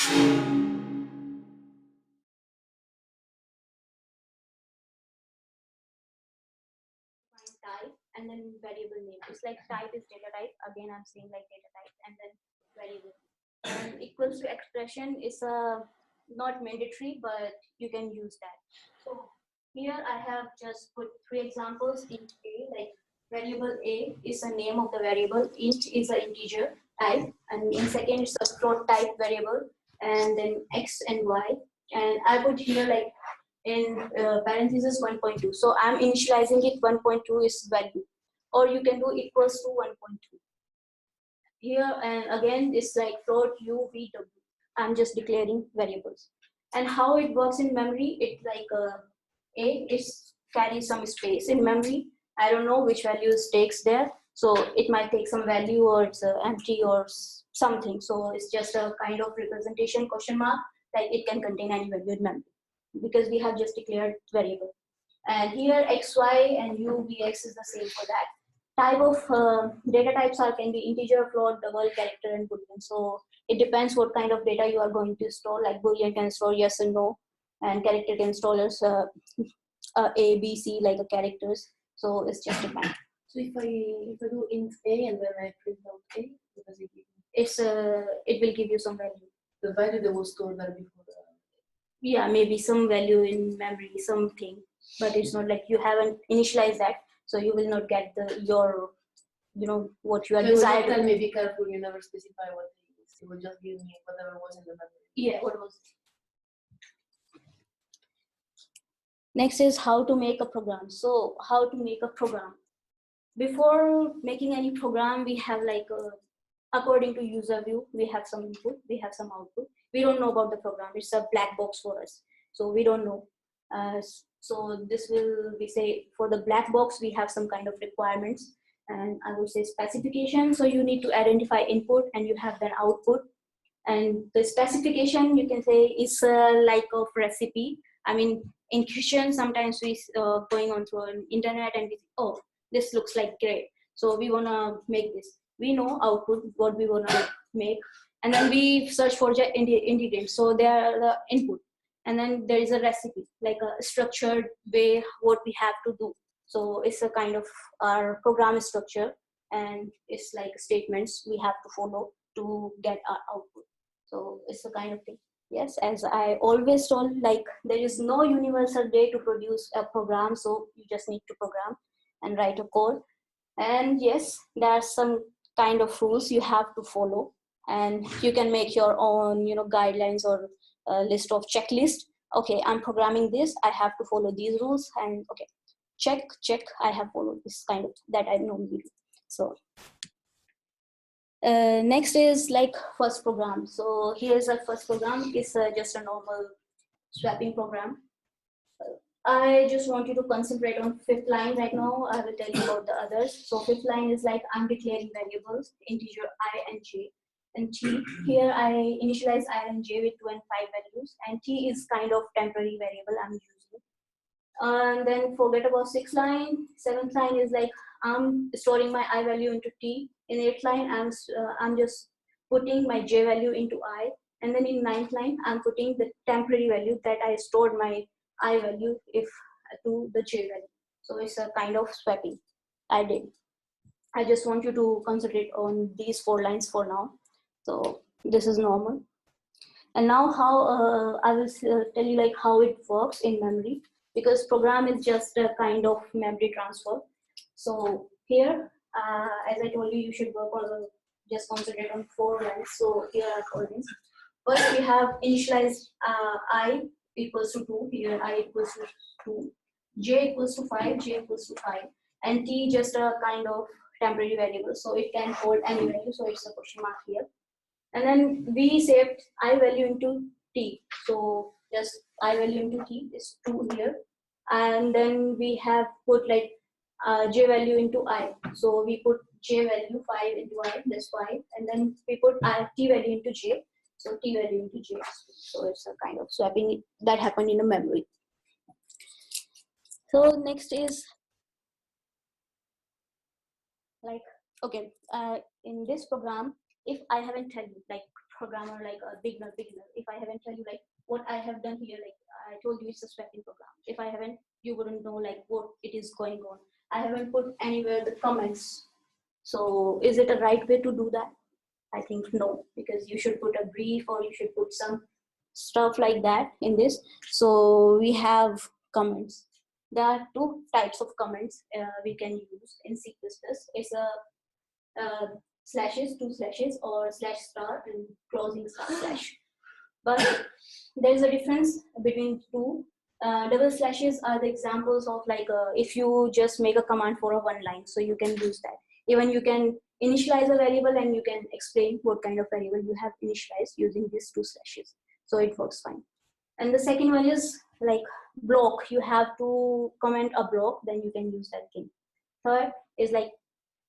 Type and then variable name. It's like type is data type. Again, I'm saying like data type and then variable. And equals to expression is not mandatory, but you can use that. So here I have just put 3 examples. Int a, like variable a is the name of the variable. Int is an integer type, and in second it's a float type variable, and then x and y. And I put here like in parentheses 1.2. So I'm initializing it 1.2 is value, or you can do equals to 1.2 here. And again, it's like float u v w. I'm just declaring variables. And how it works in memory, it's like a is carries some space in memory. I don't know which values takes there, so it might take some value, or it's empty or something. So it's just a kind of representation question mark, like it can contain any value in memory, because we have just declared variable. And here xy and uvx is the same for that. Type of data types can be integer, float, double, character, and boolean. So it depends what kind of data you are going to store. Like boolean can store yes and no, and character can store as a, b, c, like characters. So it's just depend. So if I do int a and then I print out a, what does it give me? It will give you some value. The value that was stored there before. Yeah, maybe some value in memory, something, but it's not like you haven't initialized that, so you will not get your what you are desired. Tell me, be careful, you never specify what it is. You will just give me whatever was in the memory. Yeah, what was it? Next is how to make a program. So how to make a program. Before making any program, we have like according to user view, we have some input, we have some output. We don't know about the program. It's a black box for us, so we don't know. So this will be say for the black box, we have some kind of requirements, and I would say specification. So you need to identify input and you have then output. And the specification, you can say, is like a recipe. I mean, in kitchen, sometimes we going on through an internet and we say, oh, this looks like great, so we want to make this. We know output, what we want to make, and then we search for the ingredients. So they are the input, and then there is a recipe, like a structured way what we have to do. So it's a kind of our program structure, and it's like statements we have to follow to get our output. So it's a kind of thing. Yes, as I always told, like there is no universal way to produce a program, so you just need to program and write a code. And yes, there are some kind of rules you have to follow, and you can make your own guidelines or a list of checklist. Okay, I'm programming this, I have to follow these rules, and okay, check, I have followed this kind of that I normally do. So next is like first program. So here's our first program. It's just a normal swapping program. I just want you to concentrate on fifth line right now. I will tell you about the others. So fifth line is like I'm declaring variables, integer I and j and t. Here I initialize I and j with 2 and 5 values, and t is kind of temporary variable I'm using. And then forget about sixth line. Seventh line is like I'm storing my I value into t. In eighth line, I'm just putting my j value into I, and then in ninth line, I'm putting the temporary value that I stored my I value if to the j value. So it's a kind of swapping I did. I just want you to concentrate on these 4 lines for now. So this is normal. And now how I will tell you like how it works in memory, because program is just a kind of memory transfer. So here, as I told you, you should work on just concentrate on 4 lines. So here are 4 lines. First we have initialized I equals to 2. Here I equals to 2. J equals to 5. J equals to 5. And T just a kind of temporary variable, so it can hold any value. So it's a question mark here. And then we saved I value into T. So just I value into T is 2 here. And then we have put like J value into I. So we put J value 5 into I, that's 5. And then we put T value into J. So T value into J. So it's a kind of swapping that happened in a memory. So next is like, okay, in this program, if I haven't tell you like programmer, like a beginner, if I haven't tell you like what I have done here, like I told you it's a swapping program. If I haven't, you wouldn't know like what it is going on. I haven't put anywhere the comments. So is it a right way to do that? I think no, because you should put a brief or you should put some stuff like that in this. So we have comments. There are two types of comments we can use in C++. It's a slashes, two slashes, or slash star and closing star slash. But there's a difference between two. Double slashes are the examples of like if you just make a command for a one line, so you can use that. Even you can initialize a variable and you can explain what kind of variable you have initialized using these two slashes. So it works fine. And the second one is like block. You have to comment a block, then you can use that thing. Third is like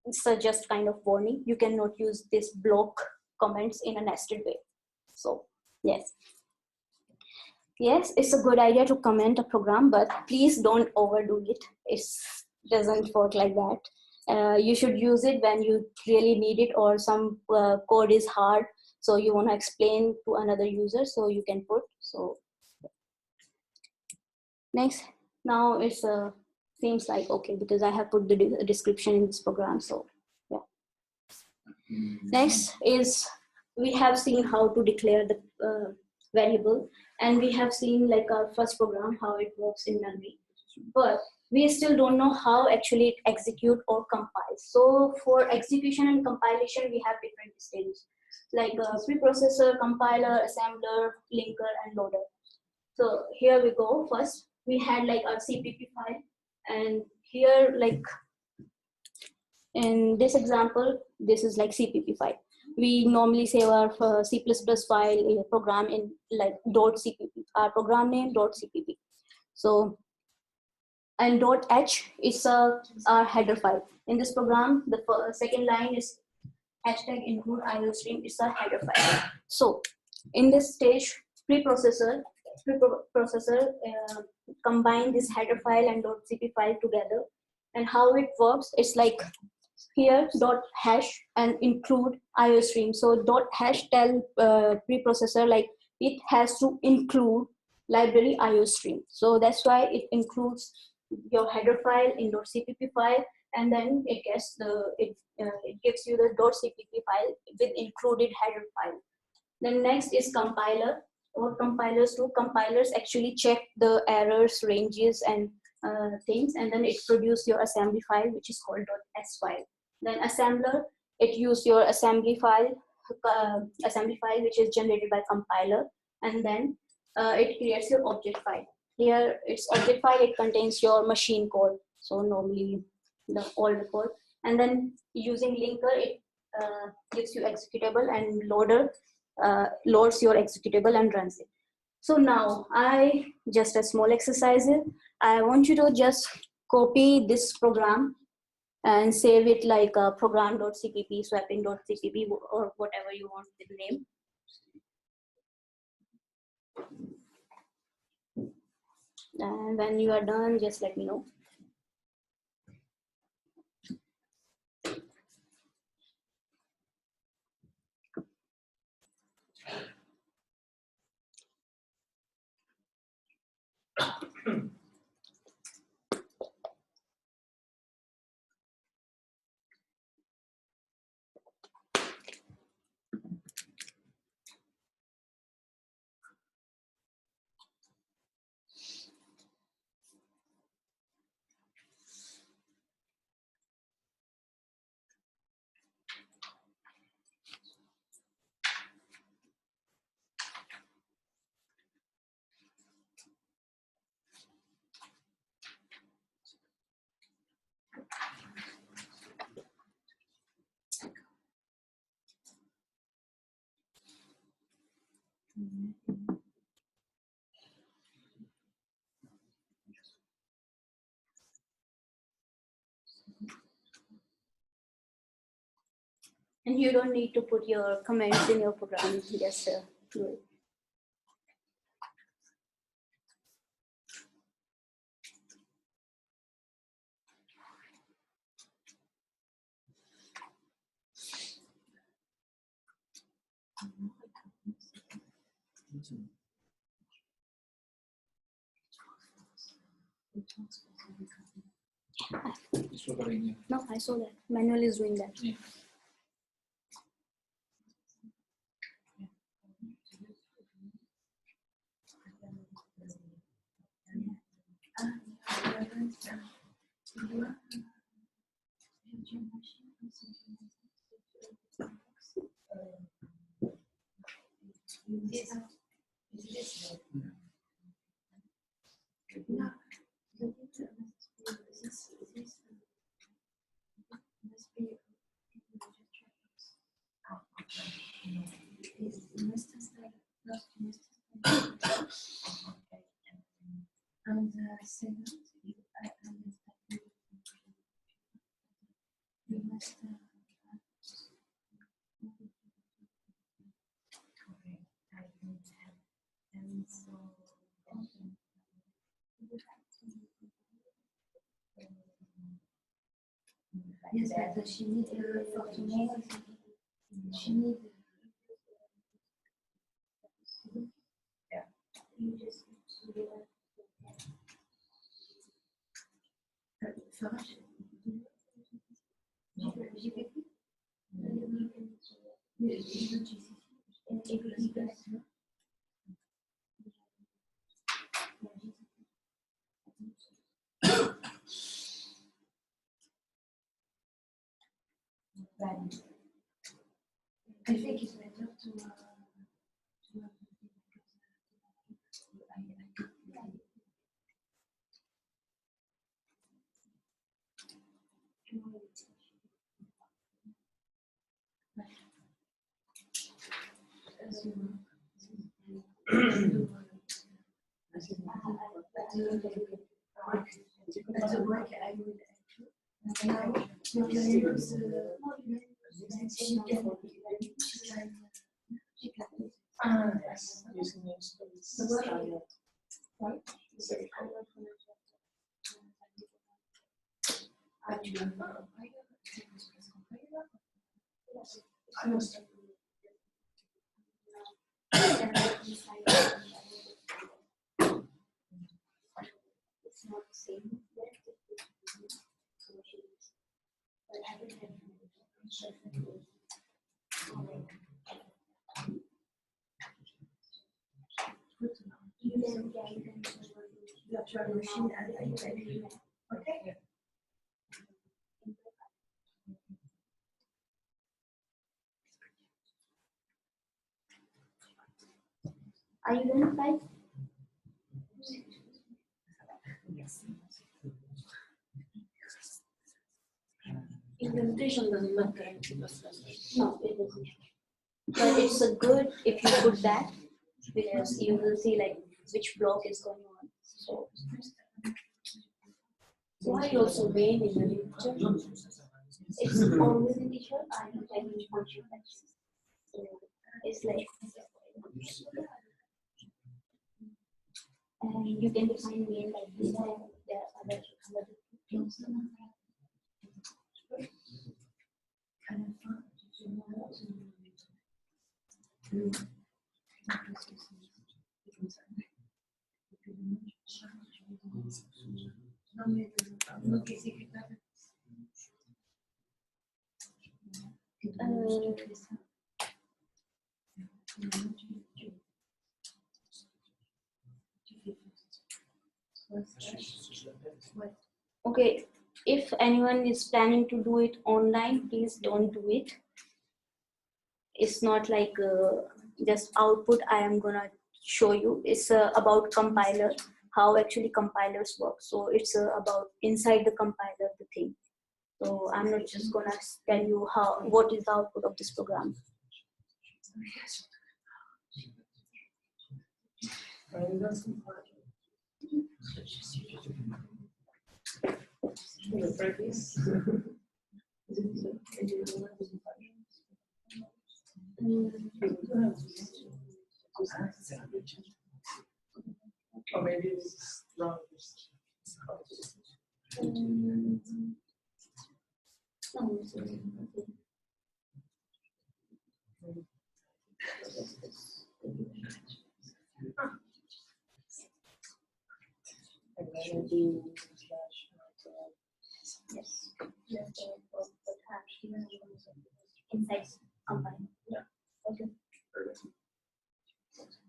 it's a just kind of warning. You cannot use this block comments in a nested way. So yes. Yes, it's a good idea to comment a program, but please don't overdo it. It doesn't work like that. You should use it when you really need it, or some code is hard, so you want to explain to another user, so you can put. So next, now it's seems like okay because I have put the description in this program. So yeah. Next is we have seen how to declare the variable, and we have seen like our first program how it works in memory, but we still don't know how actually it execute or compiles. So for execution and compilation we have different stages like preprocessor, compiler, assembler, linker, and loader. So here we go. First we had like our CPP file, and here like in this example, this is like CPP file. We normally save our C++ file program in like .cpp, our program name .cpp. So, and .h is our header file. In this program, the second line is hashtag include IO stream is a header file. So, in this stage, preprocessor combine this header file and .cp file together. And how it works, it's like here dot hash and include IO stream. So dot hash tell preprocessor like it has to include library IO stream. So that's why it includes your header file in .cpp file, and then it gets it gives you the .cpp file with included header file. Then next is compiler. What compilers do? Compilers actually check the errors, ranges, and things, and then it produces your assembly file, which is called .s file. Then assembler, it uses your assembly file, which is generated by compiler, and then it creates your object file. Here, its object file, it contains your machine code. So normally all the code, and then using linker, it gives you executable, and loader loads your executable and runs it. So now just a small exercise here. I want you to just copy this program and save it like program.cpp, swapping.cpp, or whatever you want with name. And when you are done, just let me know. And you don't need to put your comments in your program, just do it. No, I saw that. Manual is doing that. Yeah. And second, you must yes, but she need for tomorrow. She need. Yeah. You just Farage. I think it's better to That's a break I would now you can use Yes. Using the instruments. It's not the same. virtual machine and okay. Are you going to type? Yes. Implementation doesn't matter. No, it doesn't. But it's a good if you put that because you will see like which block is going on. So Why also main in the literature? it's always in teacher. I don't like which function that's. So it's like and you can define main like this and there are other things. Okay, if anyone is planning to do it online, please don't do it. It's not like just output I am gonna show you. It's about compiler, how actually compilers work. So it's about inside the compiler the thing. So I'm not just gonna tell you what is the output of this program. Or maybe it's wrong. Yes. Inside company. Yeah. Okay. Okay.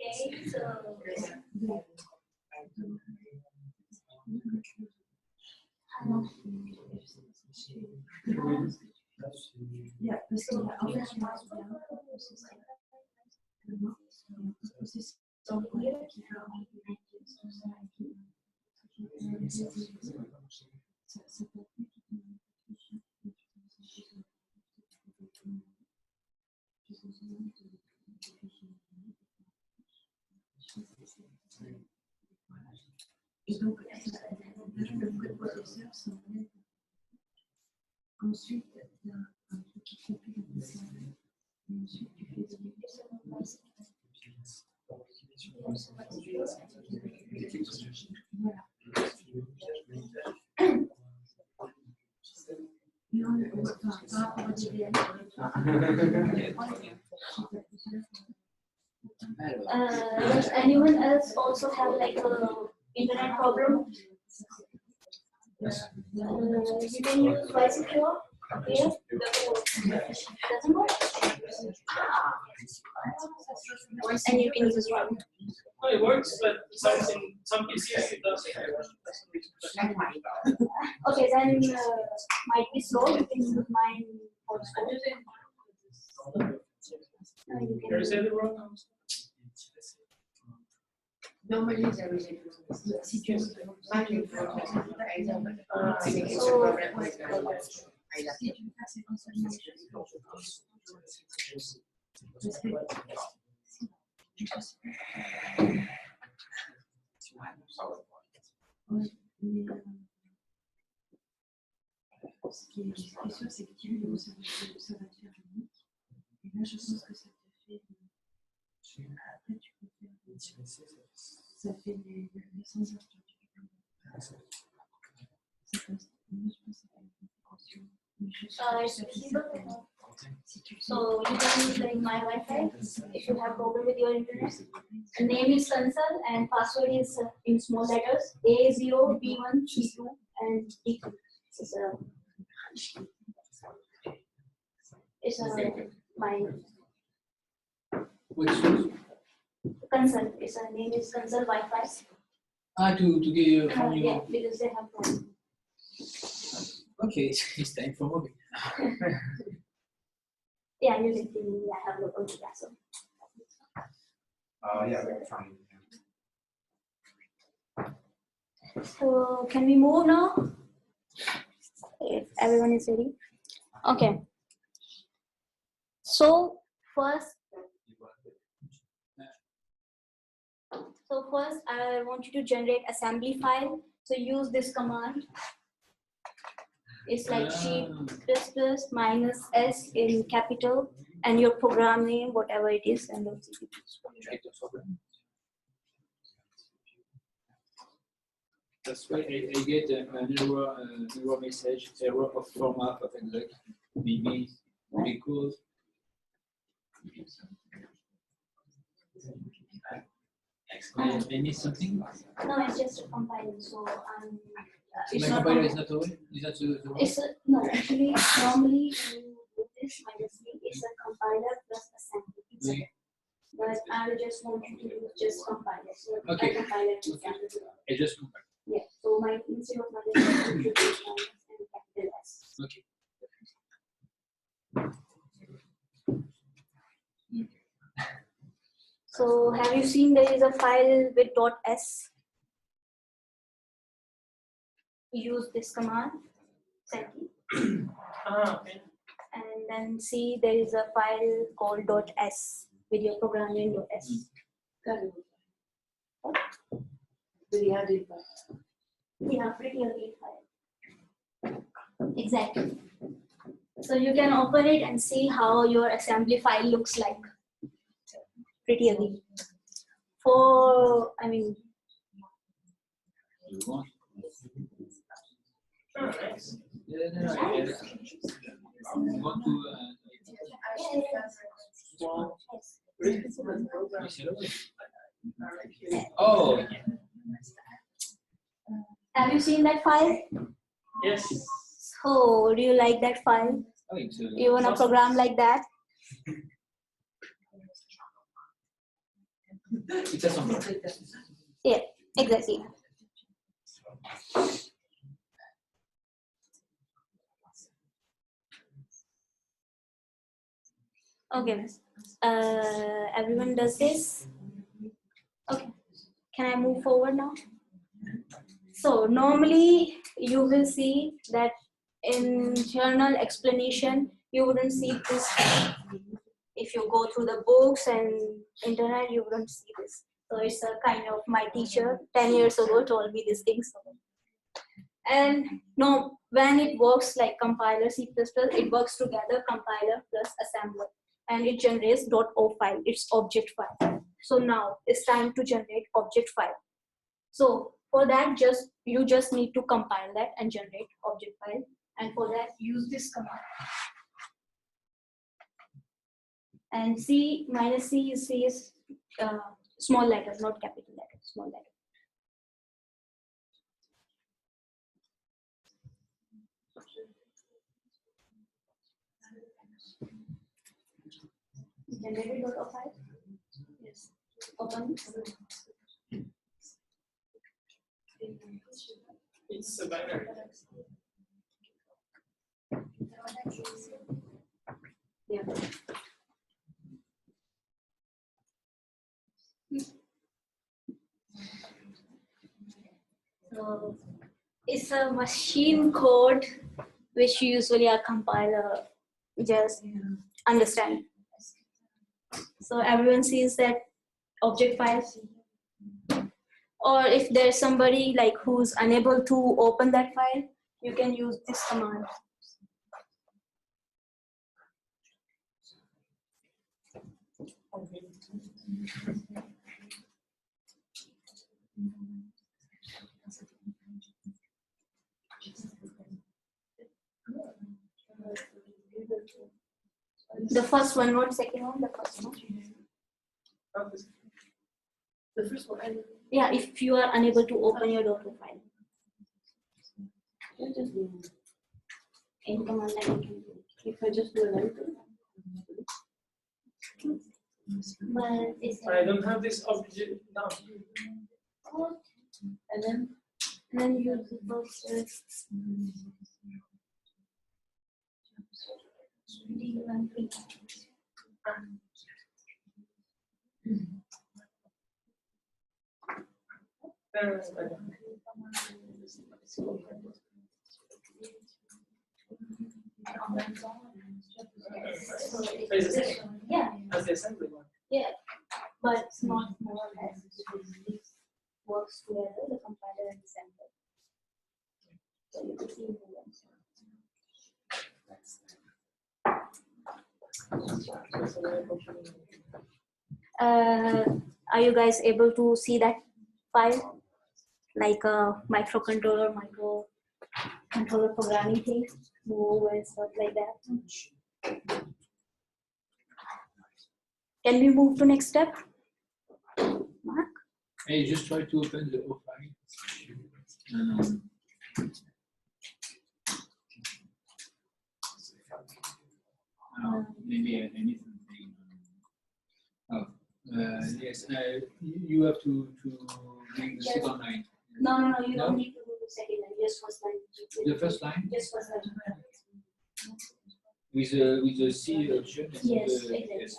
Okay, so does anyone else also have like a internet problem? You can use bicycle here. Doesn't work. And you can use this one. Well, it works, but some PCs it doesn't. Okay, then might be slow. You can use mine for school. You There can is any wrong. Normally, there is a situation. Ce qui est sûr, c'est que tu ça va te faire unique. Et là, je pense que ça te fait. Après, tu peux faire. Ça fait les 100 heures. it's feasible. So you can use like my Wi-Fi if you have problem with your internet. The name is Kansal and password is in small letters A0, B1, B2 and D2. It's my Which one? Kansal. Its name is Kansal Wi-Fi. To get from you. Yeah, because they have problem. Okay, it's time for moving. Yeah, you can see I have local data. So. Yeah, that's fine. So can we move now? If everyone is ready. Okay. So first I want you to generate assembly file. So use this command. It's like C++ minus S in capital and your program name, whatever it is, and That's why I get an error message, error of format of exec. Maybe because I missed something. No, it's just a compiler. So it's My not. compiler is not the one. Is that the one? It's no. Actually, normally when you do this minus b, it's a compiler plus assembly. It's Oui. but I just want you to use just compiler. So Okay. compiler to assembly. I just compile. Yeah. So my instead of minus b, you should use minus and capital S. Okay. So have you seen there is a file with .s? Use this command, second, Okay. and then see there is a file called .s, video programming .s. Yeah, pretty ugly file. Exactly. So you can open it and see how your assembly file looks like. Pretty ugly. You want? Oh, nice. Yeah, no, I want to. Oh. Have you seen that file? Yes. So do you like that file? Oh, it's You want a program like that? it's a song. Yeah, exactly. Okay, miss. Everyone does this? Okay. Can I move forward now? So normally you will see that in journal explanation, you wouldn't see this. If you go through the books and internet, you wouldn't see this. So it's a kind of my teacher 10 years ago told me these things. And no, when it works like compiler C++, it works together compiler plus assembler, and it generates .o file, it's object file. So now it's time to generate object file. So for that, you just need to compile that and generate object file. And for that, use this command. And C minus C is small letters, not capital letters, small letters. Generated .o file. Yes. Open. It's a binary. Yeah. So it's a machine code which usually a compiler just understand. So everyone sees that object file. Or if there's somebody like who's unable to open that file, you can use this command. The first one, not second one, the first one. The first one. Yeah, if you are unable to open your .o file. In command line, you can do it. If I just do an enter. But it's I don't have this object now. and then use the first yeah, As the assembly one. yeah, but it's not more or less. It works together, the compiler and assembler. So you can see movements. Are you guys able to see that file? Like a microcontroller programming thing, move and stuff like that. Can we move to next step? Mark? Hey, just try to open the O file. Maybe I need something. Oh, yes. You have to bring the Yes. second line. No, you No? don't need to do the second line, just first line. The first line Just first line. with the C option. Yes, the, exactly. yes.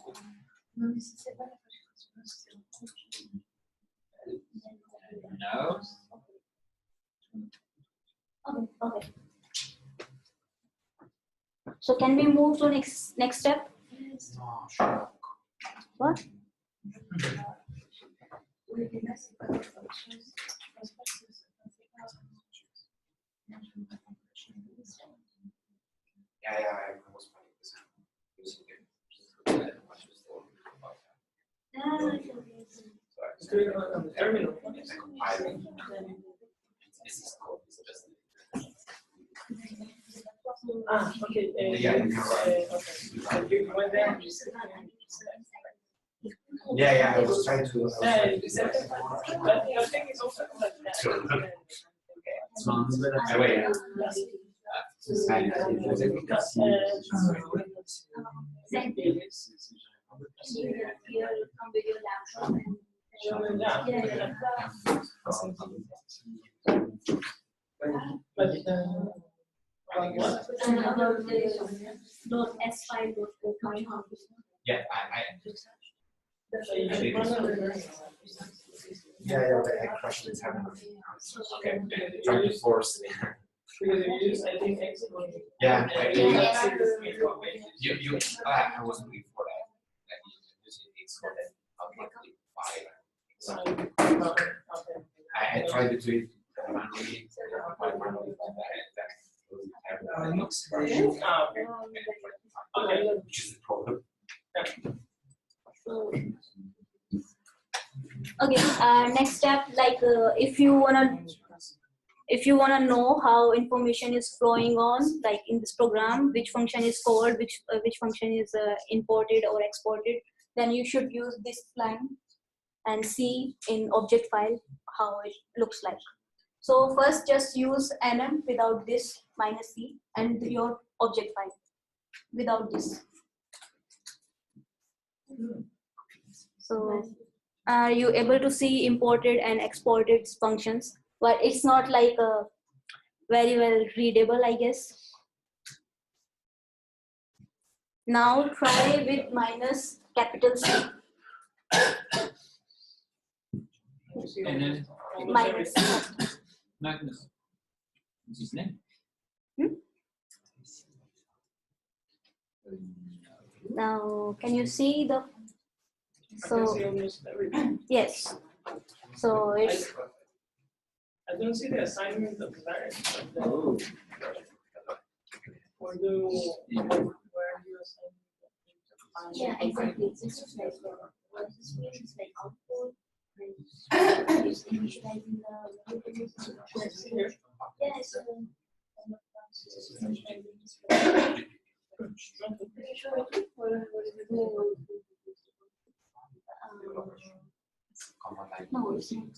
Non, mais si c'est pas la page principale, c'est en fait. Now. Okay. So can we move to next step? What? Oui, mais là, c'est pas la même chose. Je pense pas que c'est pas la même chose. Là, je vais pas t'empêcher de le faire. Yeah, I was planning this. Do it on the terminal. This is called just. Ah, okay. Yeah. Okay. So you went there. Yeah, I was trying to. But your thing is also like that. Wait. Here, come with your laptop and But about the .s file, .o. Yeah, but I crushed the terminal. Okay, trying to force. because you use, I think, export. Yeah, You I was looking for that. Like using it so that automatically file. So I tried to do it manually, which is the problem. Okay, next step, like if you wanna know how information is flowing on, like in this program, which function is called, which function is imported or exported, then you should use this line and see in object file how it looks like. So first, just use nm without this -c and your object file without this. So are you able to see imported and exported functions? But it's not like very well readable, I guess. Now try with -C. And then Minus. Magnus. What's his name? Now can you see the? I can see So almost everything. yes. So it's I don't see the assignment of that. Oh. Or do where do you assign? yeah, exactly. This is like what this means, like output. It's initializing the yeah, so no, it's not.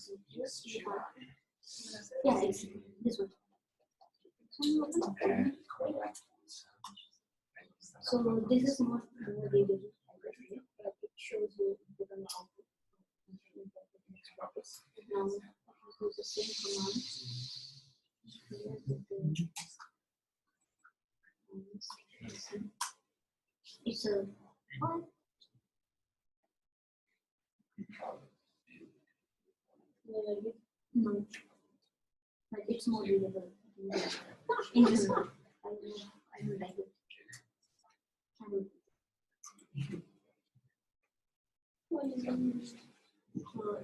Yeah, it's this one. So this is not readable, but it shows you the output. Now use the same command. It's a no, but it's more readable in this one. I don't like it.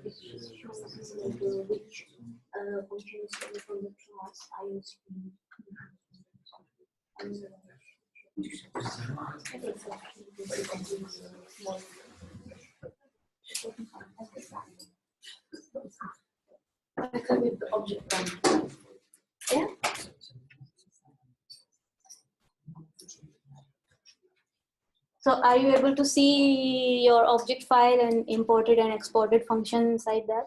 It shows like which function is coming from the class IOSP. With the object one. Yeah. So are you able to see your object file and imported and exported function inside that?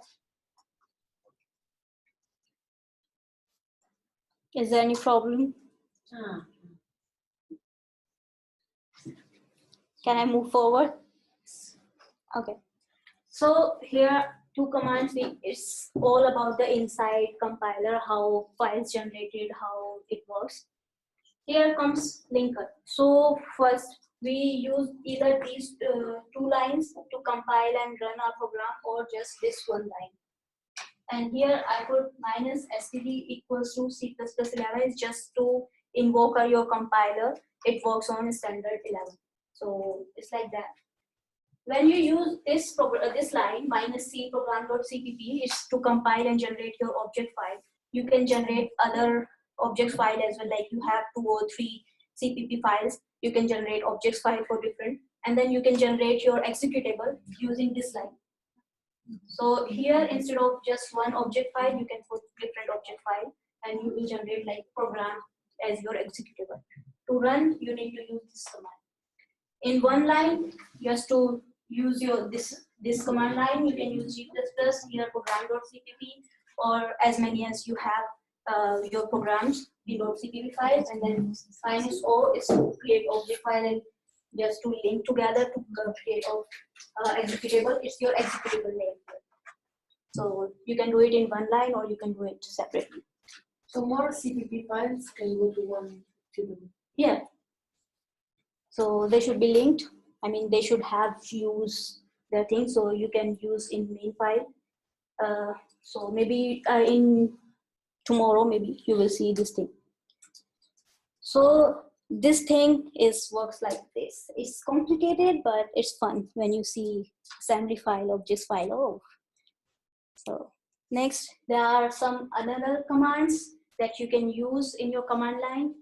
Is there any problem? Can I move forward? Okay. So here two commands. It's all about the inside compiler, how files generated, how it works. Here comes linker. So first we use either these two lines to compile and run our program, or just this one line. And here I put minus std equals to C++11 is just to invoke your compiler. It works on standard 11. So it's like that. When you use this line minus c program.cpp is to compile and generate your object file. You can generate other object file as well, like you have 2 or 3 cpp files. You can generate objects file for different, and then you can generate your executable using this line. So here instead of just one object file, you can put different object file, and you will generate like program as your executable. To run, you need to use this command. In one line, just to use your this command line, you can use G++ here program.cpp, or as many as you have your programs .cpp files, and then minus O is to create object file and just to link together to create executable. It's your executable name. So you can do it in one line, or you can do it separately. So more CPP files can go to one tuple. Yeah. So they should be linked. I mean, they should have use their thing, so you can use in main file. So maybe in tomorrow, maybe you will see this thing. So this thing works like this. It's complicated, but it's fun when you see assembly file, objects file. Oh. So next, there are some other commands that you can use in your command line.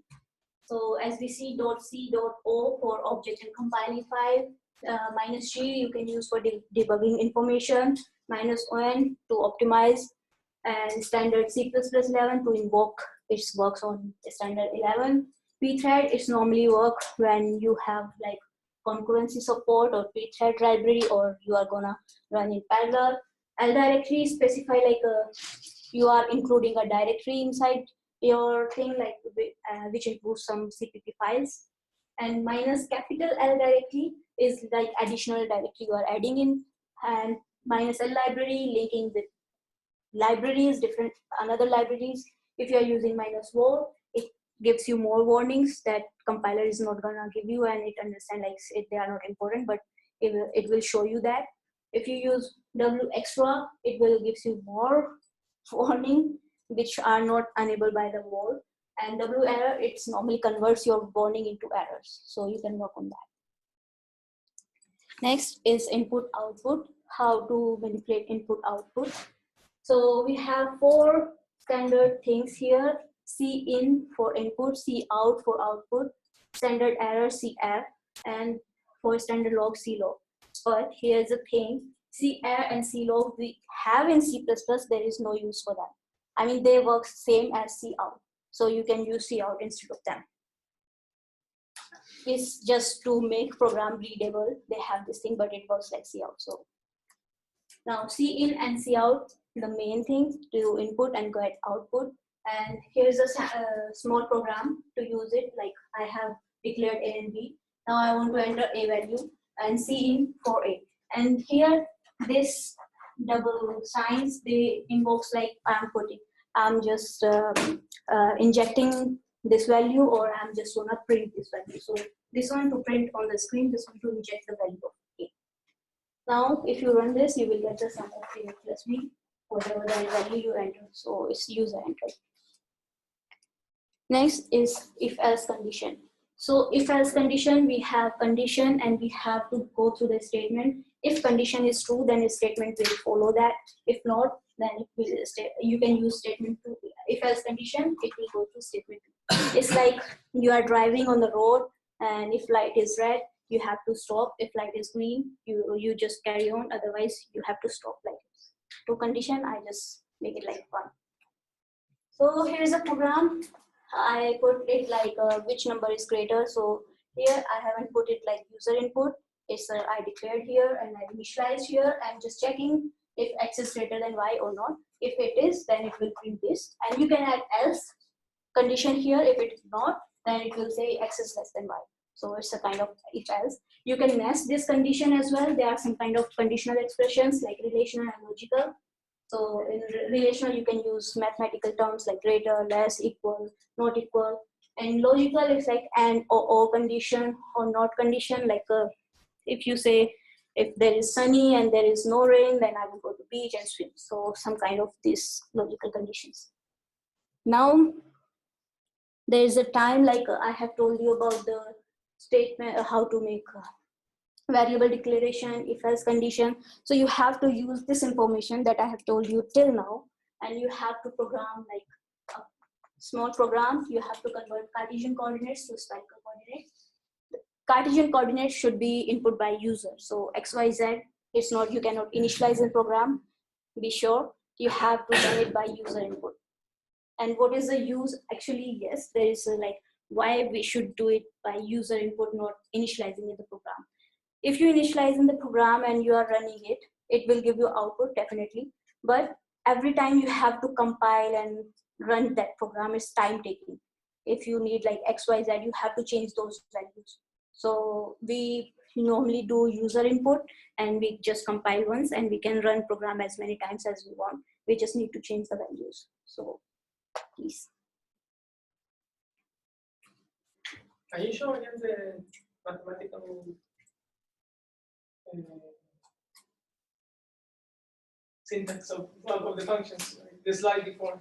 So as we see .c.o for object and compiling file, -g you can use for debugging information, -on to optimize, and standard C++11 to invoke. It works on standard 11. pthread is normally work when you have like concurrency support or pthread library, or you are gonna run in parallel. L directory specify like you are including a directory inside your thing, like which includes some CPP files. And -L directory is like additional directory you are adding in, and -L library linking with libraries, different another libraries. If you are using -var, it gives you more warnings that compiler is not gonna give you, and it understand like they are not important, but it will show you that. If you use W extra, it will gives you more warning which are not enabled by the wall. And W error, it's normally converts your warning into errors, so you can work on that. Next is input output, how to manipulate input output. So we have 4 standard things here: C-in for input, C-out for output, standard error, C-err, and for standard log, C-log. But here's the thing: C-err and C-log we have in C++, there is no use for them. I mean, they work same as C-out. So you can use C-out instead of them. It's just to make program readable. They have this thing, but it works like C-out. So now C-in and C-out, the main thing to input and get output. And here's a small program to use it. Like I have declared A and B. Now I want to enter A value and C-in for A. And here this double signs, they invokes like I'm just injecting this value, or I'm just gonna print this value. So this one to print on the screen, this one to inject the value of A. Now, if you run this, you will get the sum of A plus B, whatever the value you enter. So it's user entered. Next is if-else condition. So if-else condition, we have condition and we have to go through the statement. If condition is true, then a statement will follow that. If not, then it will you can use statement 2. If-else condition, it will go to statement 2. It's like you are driving on the road, and if light is red, you have to stop. If light is green, you just carry on. Otherwise, you have to stop like this. To condition, I just make it like 1. So here's a program. I put it like which number is greater. So here I haven't put it like user input. It's I declared here and I initialized here. I'm just checking if x is greater than y or not. If it is, then it will print this. And you can add else. condition here. If it's not, then it will say x is less than y. So it's a kind of if else. You can nest this condition as well. There are some kind of conditional expressions like relational and logical. So in relational, you can use mathematical terms like greater, less, equal, not equal. And logical is like and or condition or not condition. Like if you say, if there is sunny and there is no rain, then I will go to beach and swim. So some kind of these logical conditions. Now, there is a time like I have told you about the statement, how to make variable declaration, if else condition. So you have to use this information that I have told you till now, and you have to program like a small program. You have to convert Cartesian coordinates to spherical coordinates. The Cartesian coordinates should be input by user. So x, y, z. It's not, you cannot initialize the program. Be sure you have to run it by user input. And what is the use? Actually, yes, there is a, like why we should do it by user input, not initializing in the program. If you initialize in the program and you are running it, it will give you output definitely. But every time you have to compile and run that program is time taking. If you need like X, Y, Z, you have to change those values. So we normally do user input and we just compile once and we can run program as many times as we want. We just need to change the values. So please. Can you show again the mathematical syntax of the functions, like the slide before?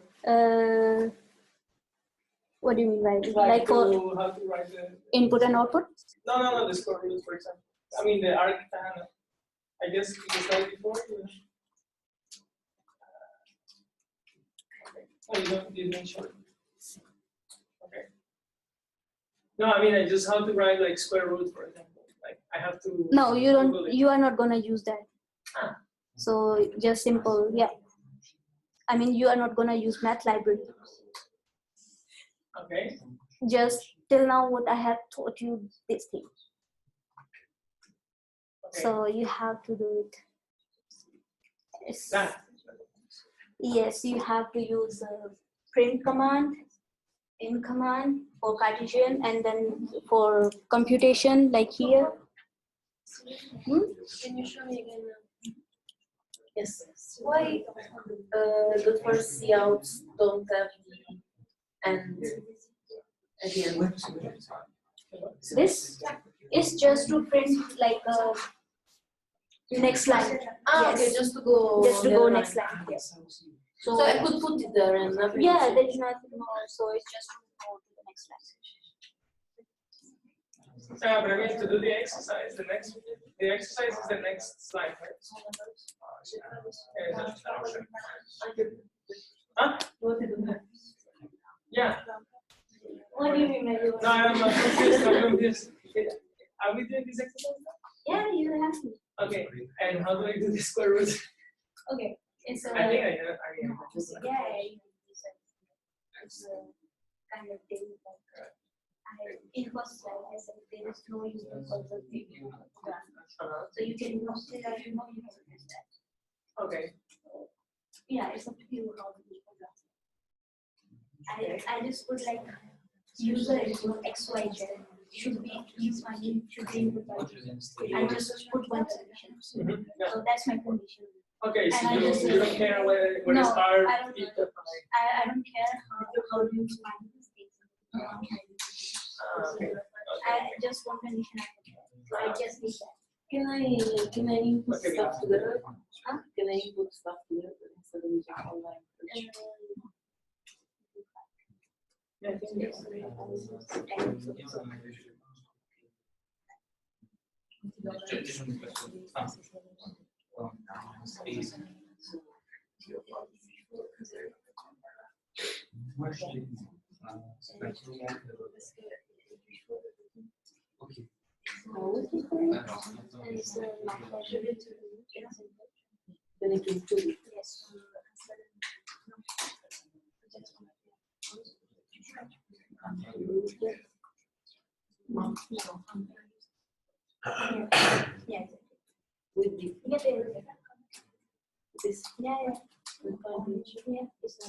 What do you mean by Like for how to write the input and output? No, the square root, for example. I mean the arc. I guess the slide before. Oh, you didn't show it. Okay. No, I mean I just how to write like square root, for example. Like I have to. No, you Google don't. it. You are not gonna use that. Ah. So just simple, yeah. I mean, you are not gonna use math library. Okay. Just till now, what I have taught you this thing. Okay. So you have to do it. Yes. That. Yes, you have to use print command, in command for Cartesian, and then for computation, like here. Can you show me again? Yes. Why the first couts don't have the end at the end? This is just to print like next line. Ah, Yes. okay, just to go. Just to the go other next line. line. Yes. So I could put it there and nothing. Yeah, there is nothing more. So it's just to go to the next line. But I mean to do the exercise, the exercise is the next slide, right? Huh? Yeah. What do you mean? No, I'm not confused. I'm confused. Are we doing this exercise now? Yeah, you have to. Okay. And how do I do the square root? Okay. It's a. I think I know. Yeah, it's a kind of thing. It was like I said, there is no use for the video program. So you can use it as you know you can use that. Okay. Yeah, it's up to you how to use program. I just put like user input XYZ should be should be input by user. I just put one solution. So that's my condition. Okay, so And I just you don't care where no, to start. I don't care how you find this thing. Okay. I just one condition so I just need that. Can I input Okay, stuff together? Huh? Can I input stuff together instead of using online? Yeah, I think yes. Then it will do it. Yes. Yeah. With the this. Yeah. It's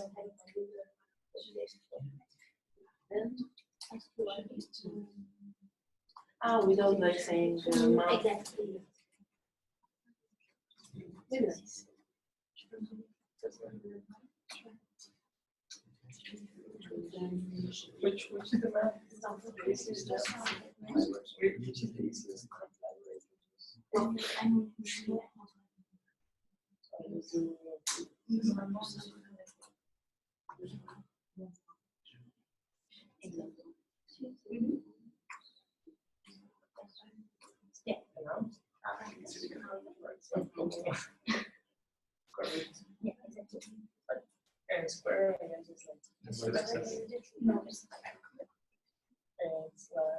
Without like saying the amount. Exactly. Very nice. Which is the math? This is the which is the easiest Yeah, exactly. and square and then just like No. and it's like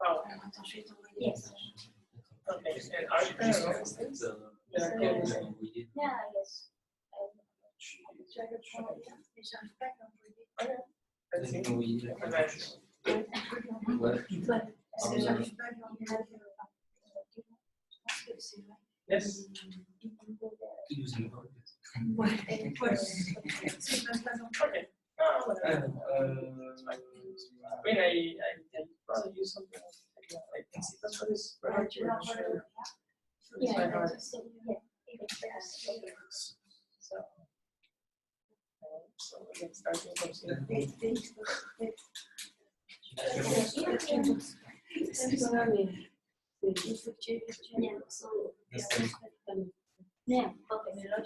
oh Yes. okay and arc parallels they're called Yeah, yes. let's see conventional. Yes. Okay. I mean, I probably use something like C++ is very sure. It's by heart. So we get started from C. Yeah, so yeah, perfect. No,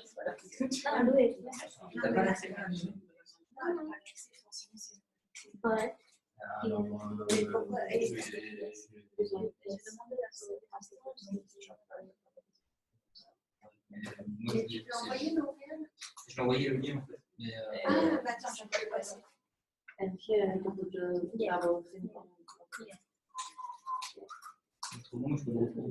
do it. But Je l'ai envoyé le lien en fait. Mais, And here I can put the double thing. trop long, je peux le retrouver.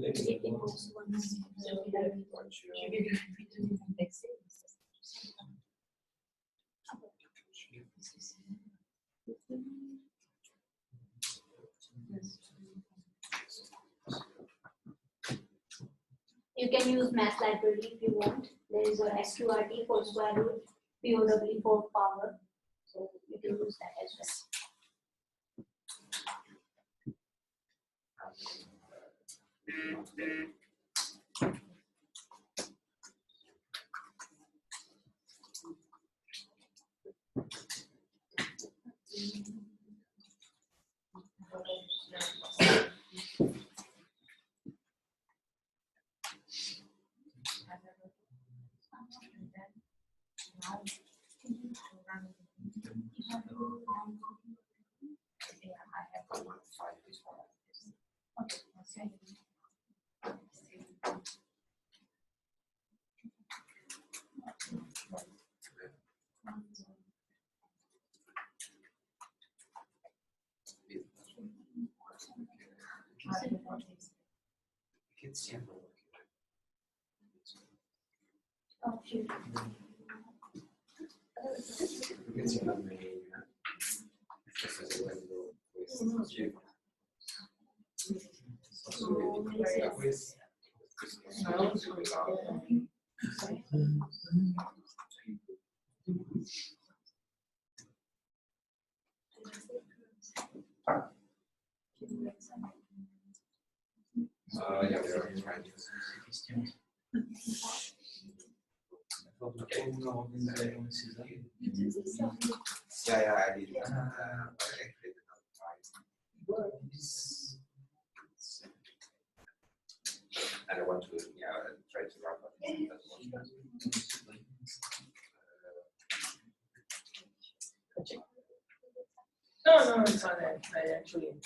you can use math library if you want. There is a SQRT for square root, POW for power. So you can use that as well. Oh, shoot. Yeah, they are trying to. Yeah, I did. And I want to, try to wrap up. No, it's fine. I actually did it.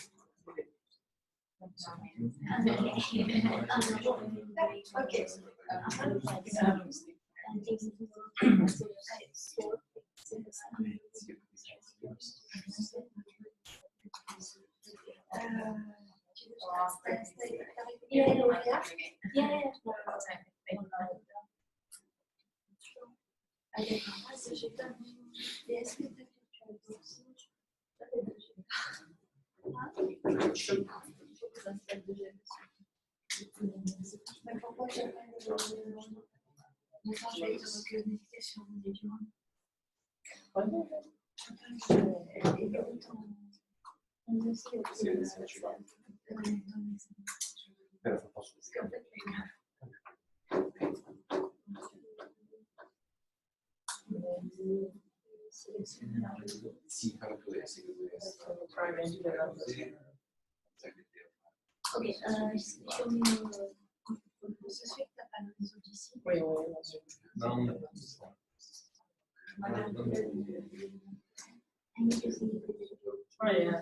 Okay. Ok, show me. Ça se fait que t'as pas le réseau d'ici. Oui, oui, bien sûr. I need to see. Ah, yeah.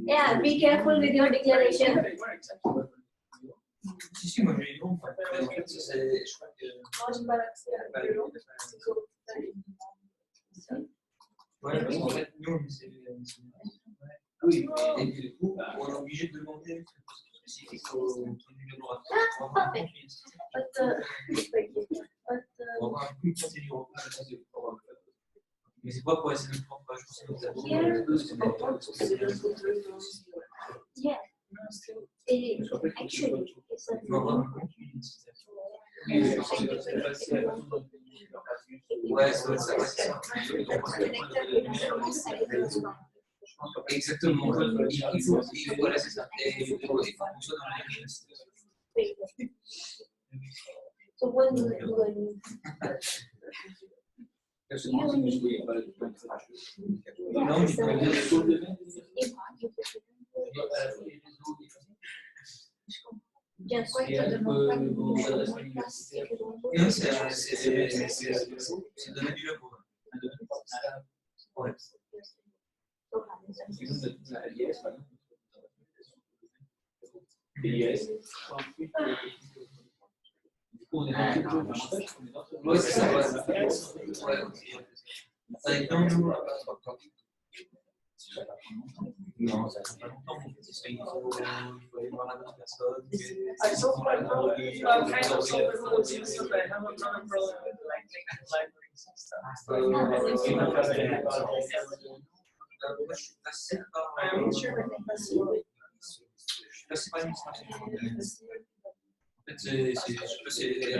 Yeah, be careful with your declaration. Si, si, moi j'ai eu bon, en fait, je crois que. Ouais, parce qu'en fait, nous, c'est. Oui, et du coup, on est obligé de demander une spécifique au numéro à on va plus continuer au mais c'est pas pour essayer de prendre je pense que nous avons Yeah. Actually, it's a ouais, ça va être ça. Exactement. Voilà, c'est ça. Et il faut que ça soit dans la ligne. So when Non, just c'est donner du labo. Ouais. Ouais, c'est ça. Non, ça prend pas longtemps. Il faut aller voir la bonne personne. I solved my problem. I kind of solved the problem too, so I have another problem with like libraries and stuff. Moi, je suis passé par. I'm sure I can pass it. Je suis passé par l'administration. En fait, je sais pas, c'est.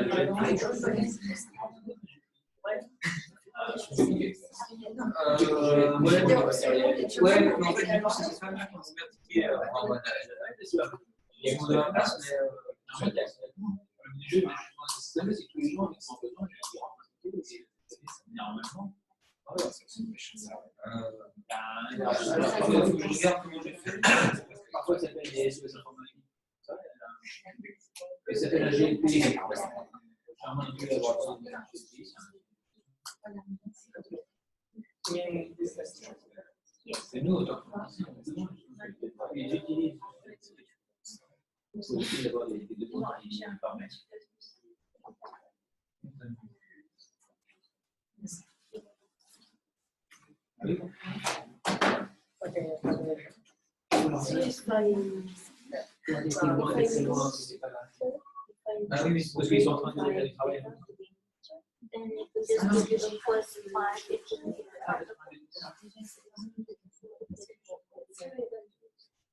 Ouais, mais en fait, c'est ces familles qui ont ouvert ticket ils sont de la place, mais le jeu, c'est que tous les jours, ils sont besoin normalement. Je regarde comment j'ai fait. Parfois, ça s'appelle les SOS informatiques. Et ça s'appelle la GLP. C'est nous, ils utilisent. Il faut aussi avoir des demandes qui permettent. Oui. Ah oui, mais c'est parce qu'ils sont en train de travailler. then it will just give you the first part.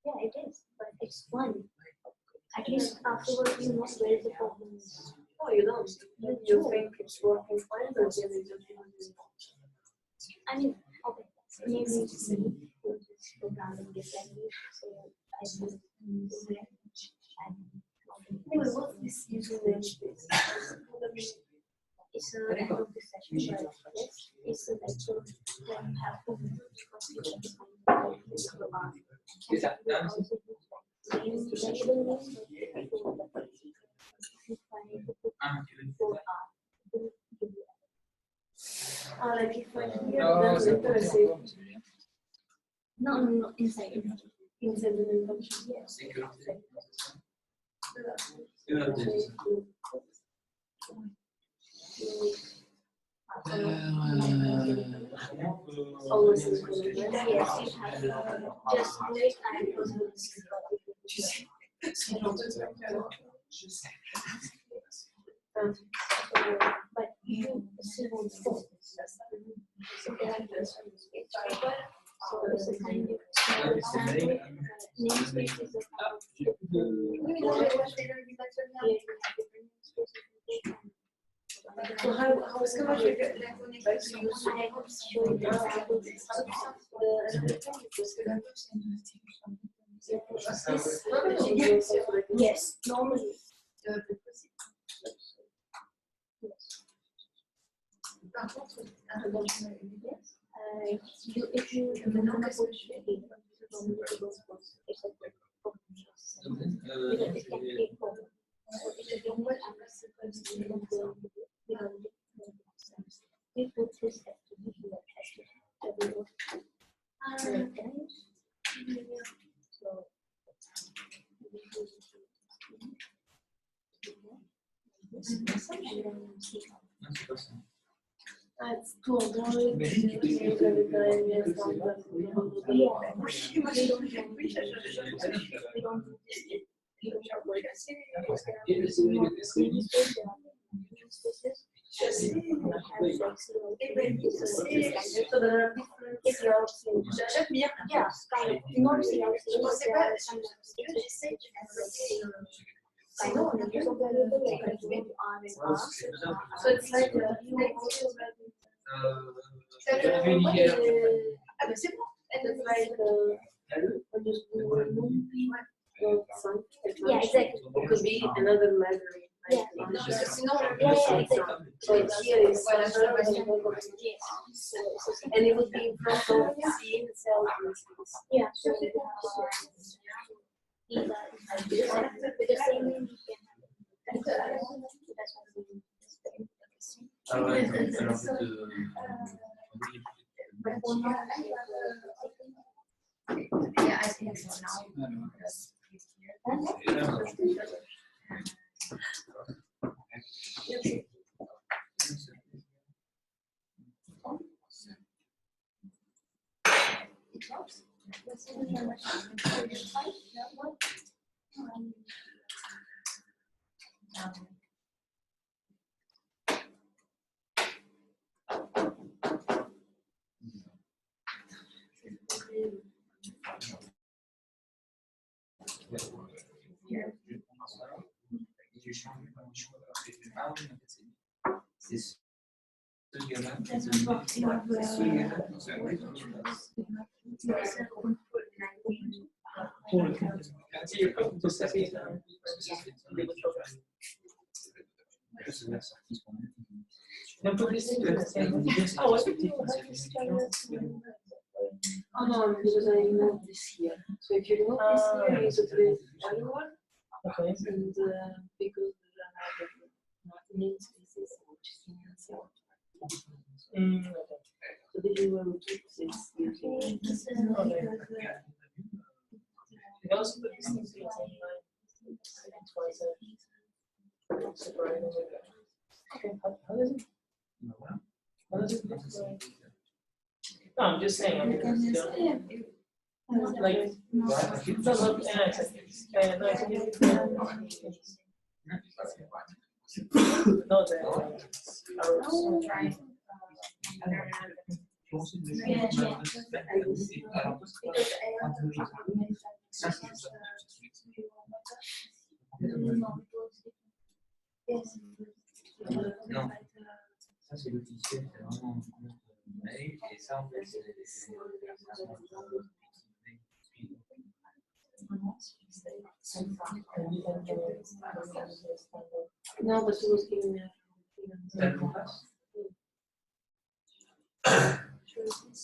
Yeah, it is, but it's fun. At least afterwards, you know where the problem is. Oh, you don't. You think it's working fine, or do you I mean, okay, maybe this programming is language, so I will Anyway, what's this username? it's a end of the session, but yes, it's a lecture that you have to Like if I hear them later, I say, no, inside. inside the name function. Yes. Always Yes, you have just wait and but you still won't phone. So there are just paper, so it's a kind of namespace is a So how is going to show you the example? yes, normally. If you normally put it's a because it can take over. So if you don't want we put this activity that has to so It's too annoying. So it's like yeah, exactly. It could be another memory. Yeah. So here is and it would be in front of C itself. Yeah, so with the same name you can Yeah, I think so now. C'est ce gars-là, c'est celui-là, Oh no, because I moved this year. So if you remove this year, you need to create one more. Okay. And because there are other namespaces which is in itself. So then you will keep this using. Okay. You also put these things in online. Twice separating it. Okay, how does it? How does it look like? No, I'm just saying. I mean, like, no, look, no, non, ça c'est logiciel, c'est vraiment un compte mail, et ça en fait c'est des No, but she was giving me a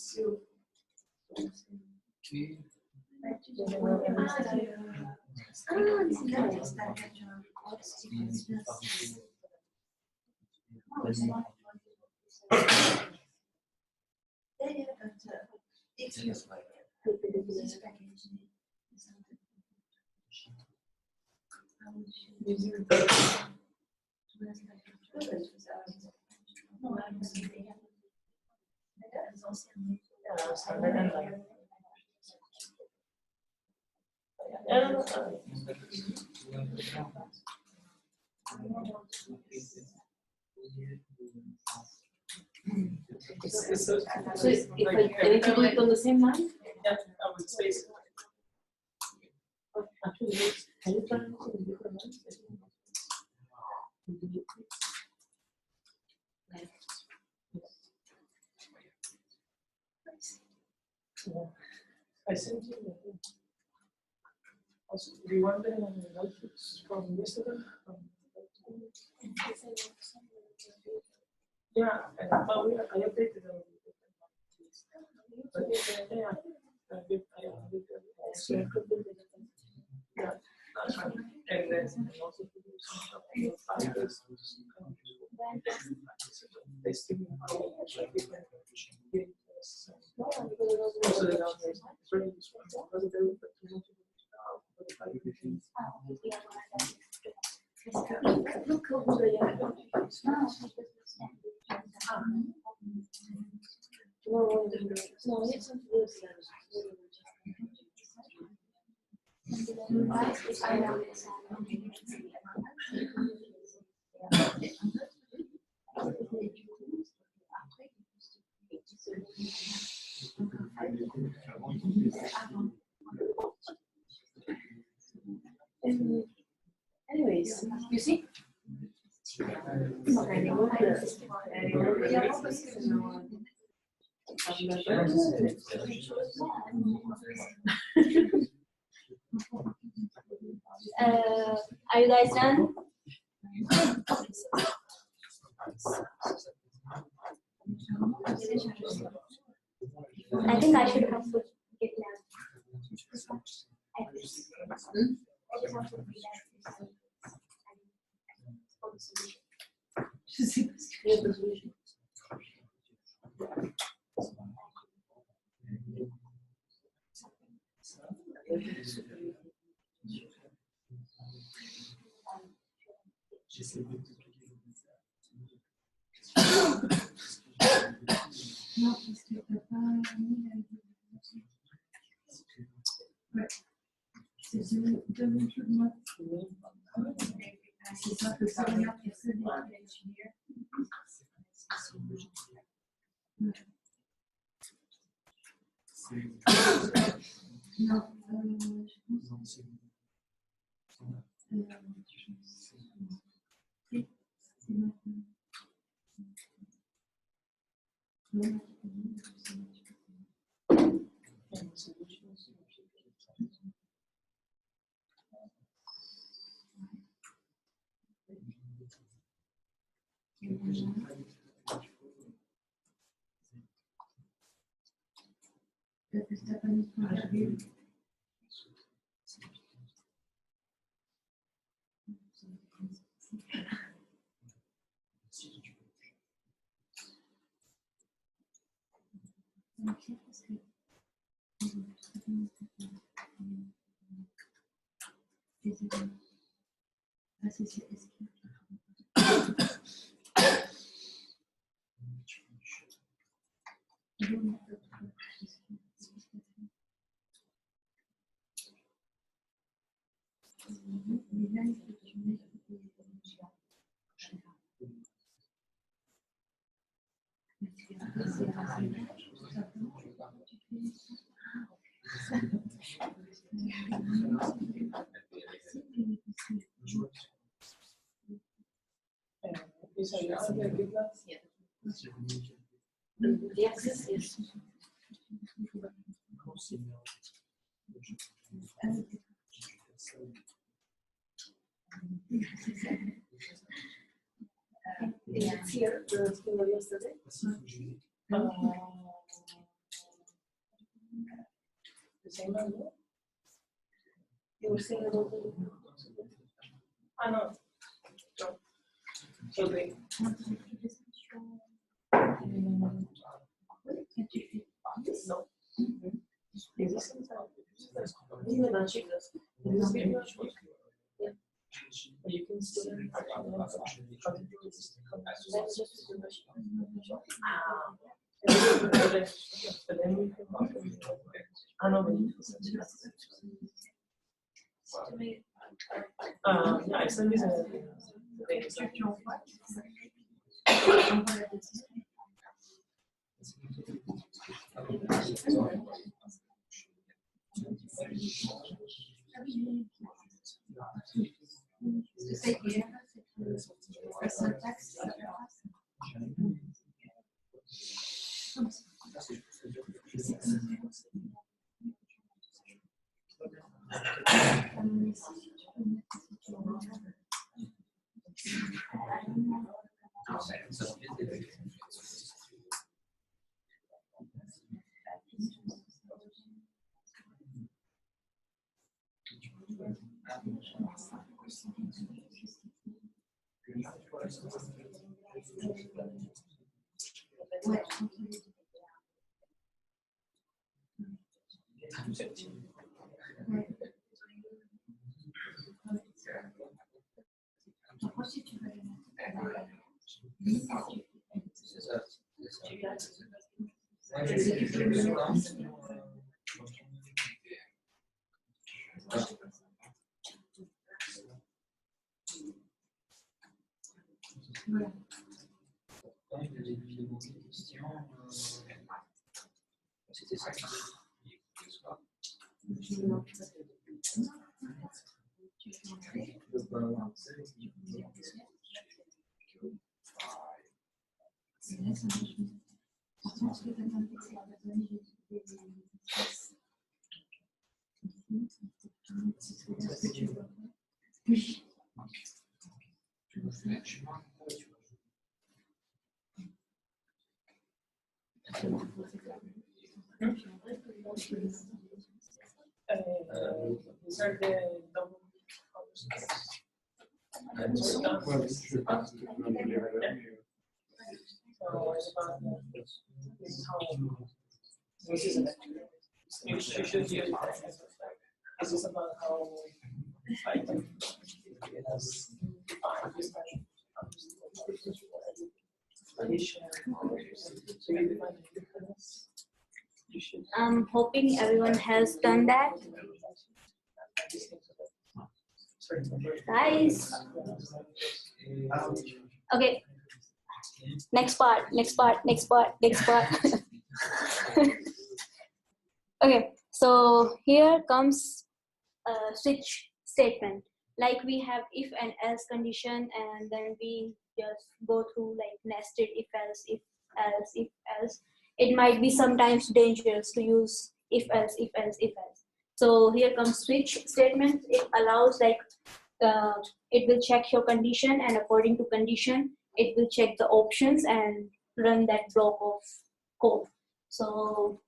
So So if I need to do it on the same line? yeah, with space. Actually, can you turn it to the different ones? Yeah. I sent you the thing. Also, do you want the notebooks from yesterday? Yeah, I updated them. But yeah, yeah, that's right. And then also to do some stuff on the fibers. They still like different also the downstairs. It's very useful. Because they look like too much for the fiber. Anyways, you see? Are you guys done? I think I should have put it now. Je sais pas ce qu'il y a besoin. Non, parce que t'as pas mis la. Ouais. C'est deux mesures de moi. C'est ça que ça regarde que c'est bien. Non, je pense. The access is. It's here, the school of yesterday. The same number? You were saying about the. I know. So they. No. You can still but then we can I know yeah, I sent this La syntaxe, ensuite tu vas les C'était ça. These are the double colors. So it's about this is how this is you should use it. This is about how I can define this addition. So you define the difference. You should. I'm hoping everyone has done that. Nice. Okay. Next part. Okay, so here comes a switch statement. Like we have if and else condition, and then we just go through like nested if else, if else, if else. It might be sometimes dangerous to use if else, if else, if else. So here comes switch statement. It allows like it will check your condition, and according to condition, it will check the options and run that block of code. So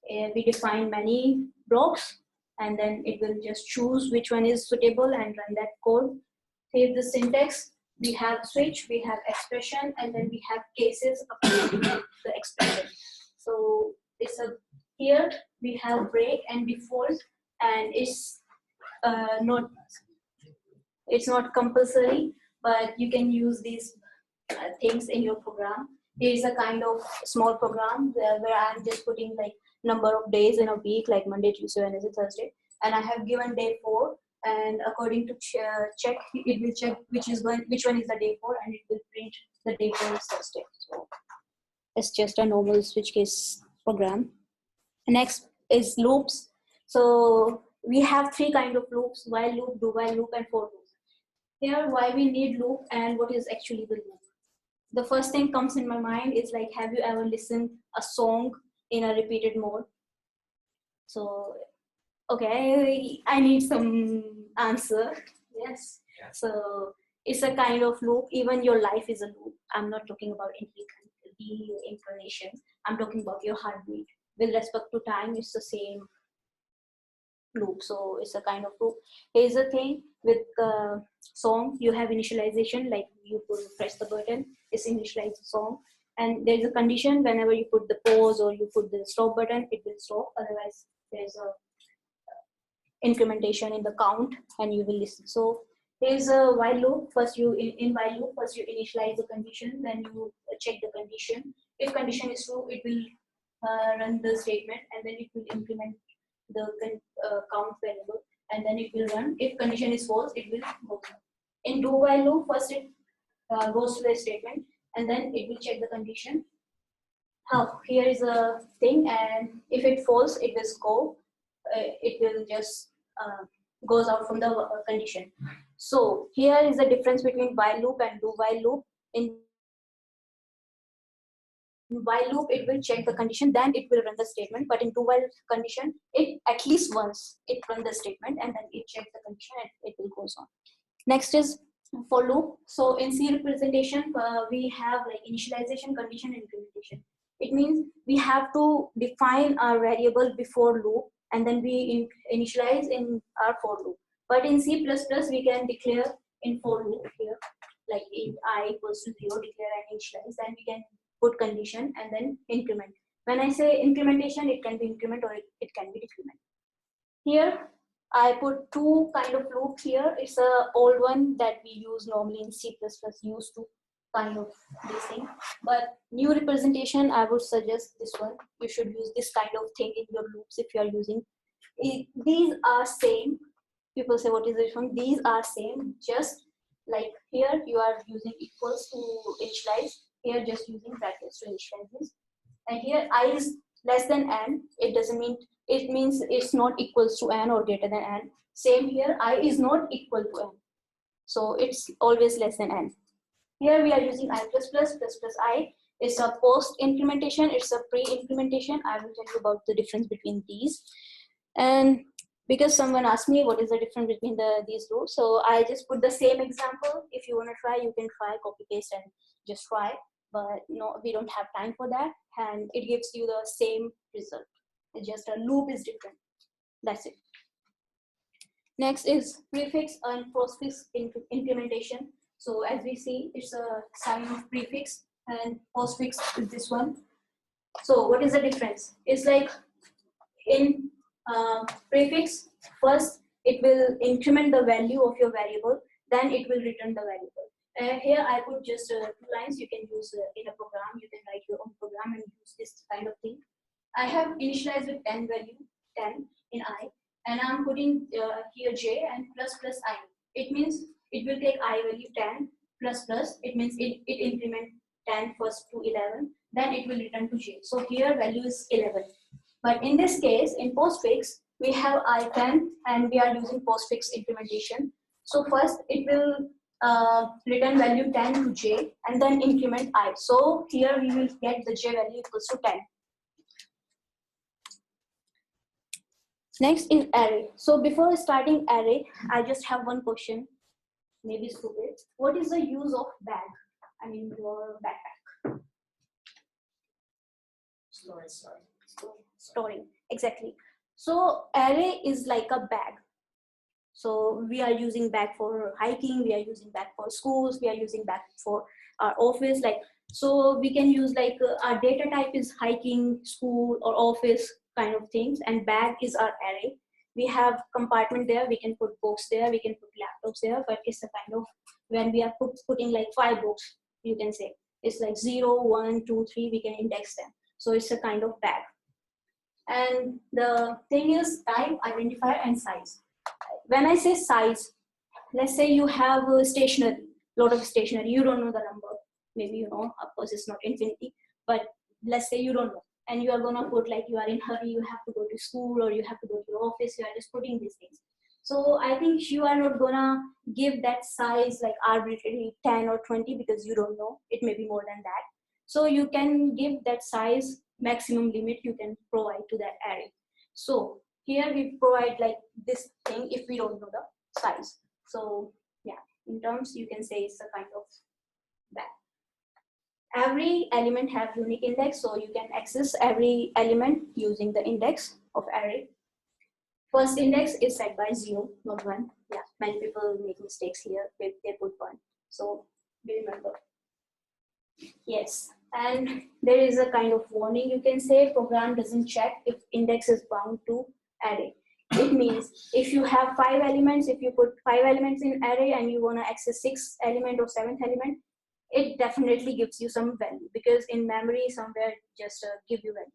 we define many blocks, and then it will just choose which one is suitable and run that code. Here's the syntax. We have switch, we have expression, and then we have cases according to the expression. So it's a here we have break and default, and it's not compulsory, but you can use these things in your program. Here is a kind of small program where I'm just putting like number of days in a week, like Monday, Tuesday, Wednesday, Thursday, and I have given day 4, and according to check, it will check which one is the day 4, and it will print the day 4 is Thursday. So it's just a normal switch case program. Next is loops. So we have 3 kind of loops: while loop, do while loop, and for loop. Here, why we need loop and what is actually the loop. The first thing comes in my mind is like, have you ever listened a song in a repeated mode? So, okay, I need some answer. Yes. So it's a kind of loop. Even your life is a loop. I'm not talking about reincarnation. I'm talking about your heartbeat. With respect to time, it's the same loop. So it's a kind of loop. Here's the thing with the song, you have initialization, like you press the button, it's initialize the song, and there's a condition whenever you put the pause or you put the stop button, it will stop. Otherwise there's a incrementation in the count and you will listen. So here's a while loop. First you in while loop, first you initialize the condition, then you check the condition. If condition is true, it will run the statement, and then it will implement the count variable, and then it will run. If condition is false, it will go. In do while loop, first it goes to the statement, and then it will check the condition. Here is a thing, and if it falls, it will go. It will just goes out from the condition. So here is the difference between while loop and do while loop. In while loop, it will check the condition, then it will run the statement. But in do while condition, it at least once it run the statement and then it checks the condition and it will goes on. Next is for loop. So in C representation, we have like initialization, condition, and implementation. It means we have to define our variable before loop and then we initialize in our for loop. But in C++, we can declare in for loop here, like in I equals to 0, declare and initialize, then we can put condition and then increment. When I say implementation, it can be increment or it can be decrement. Here, I put two kind of loops here. It's a old one that we use normally in C++, used to kind of this thing. But new representation, I would suggest this one. You should use this kind of thing in your loops if you are using. These are same. People say, what is this one? These are same. Just like here, you are using equals to initialize. Here, just using brackets to initialize this. And here, I is less than n. It doesn't mean, it means it's not equals to n or greater than n. Same here, I is not equal to n. So it's always less than n. Here we are using I plus I. It's a post implementation, it's a pre-implementation. I will tell you about the difference between these. And because someone asked me what is the difference between these loops, so I just put the same example. If you want to try, you can try, copy paste and just try. But no, we don't have time for that, and it gives you the same result. It's just a loop is different. That's it. Next is prefix and postfix implementation. So as we see, it's a sign of prefix and postfix is this one. So what is the difference? It's like in prefix, first it will increment the value of your variable, then it will return the variable. Here I put just 2 lines. You can use in a program, you can write your own program and use this kind of thing. I have initialized with 10 value, 10 in I, and I'm putting here j and plus I. It means it will take I value 10 plus, it means it increment 10 first to 11, then it will return to j. So here value is 11. But in this case, in postfix, we have I10 and we are using postfix implementation. So first it will return value 10 to j and then increment I. So here we will get the j value equals to 10. Next is array. So before starting array, I just have one question, maybe stupid. What is the use of bag? I mean your backpack. Storing, exactly. So array is like a bag. So we are using bag for hiking, we are using bag for schools, we are using bag for our office. Like, so we can use like our data type is hiking, school or office kind of things, and bag is our array. We have compartment there, we can put books there, we can put laptops there, but it's a kind of, when we are putting like 5 books, you can say, it's like 0, 1, 2, 3, we can index them. So it's a kind of bag. And the thing is type, identifier, and size. When I say size, let's say you have a stationery, lot of stationery, you don't know the number. Maybe you know, of course it's not infinity, but let's say you don't know. And you are gonna put like you are in hurry, you have to go to school or you have to go to your office, you are just putting these things. So I think you are not gonna give that size like arbitrarily 10 or 20 because you don't know, it may be more than that. So you can give that size maximum limit you can provide to that array. So here we provide like this thing if we don't know the size. So yeah, in terms you can say it's a kind of that. Every element have unique index, so you can access every element using the index of array. First index is set by 0, not 1. Yeah, many people make mistakes here, they put 1. So we remember. Yes, and there is a kind of warning, you can say program doesn't check if index is bound to array. It means if you have 5 elements, if you put 5 elements in array and you want to access 6th element or 7th element, it definitely gives you some value, because in memory somewhere just give you value.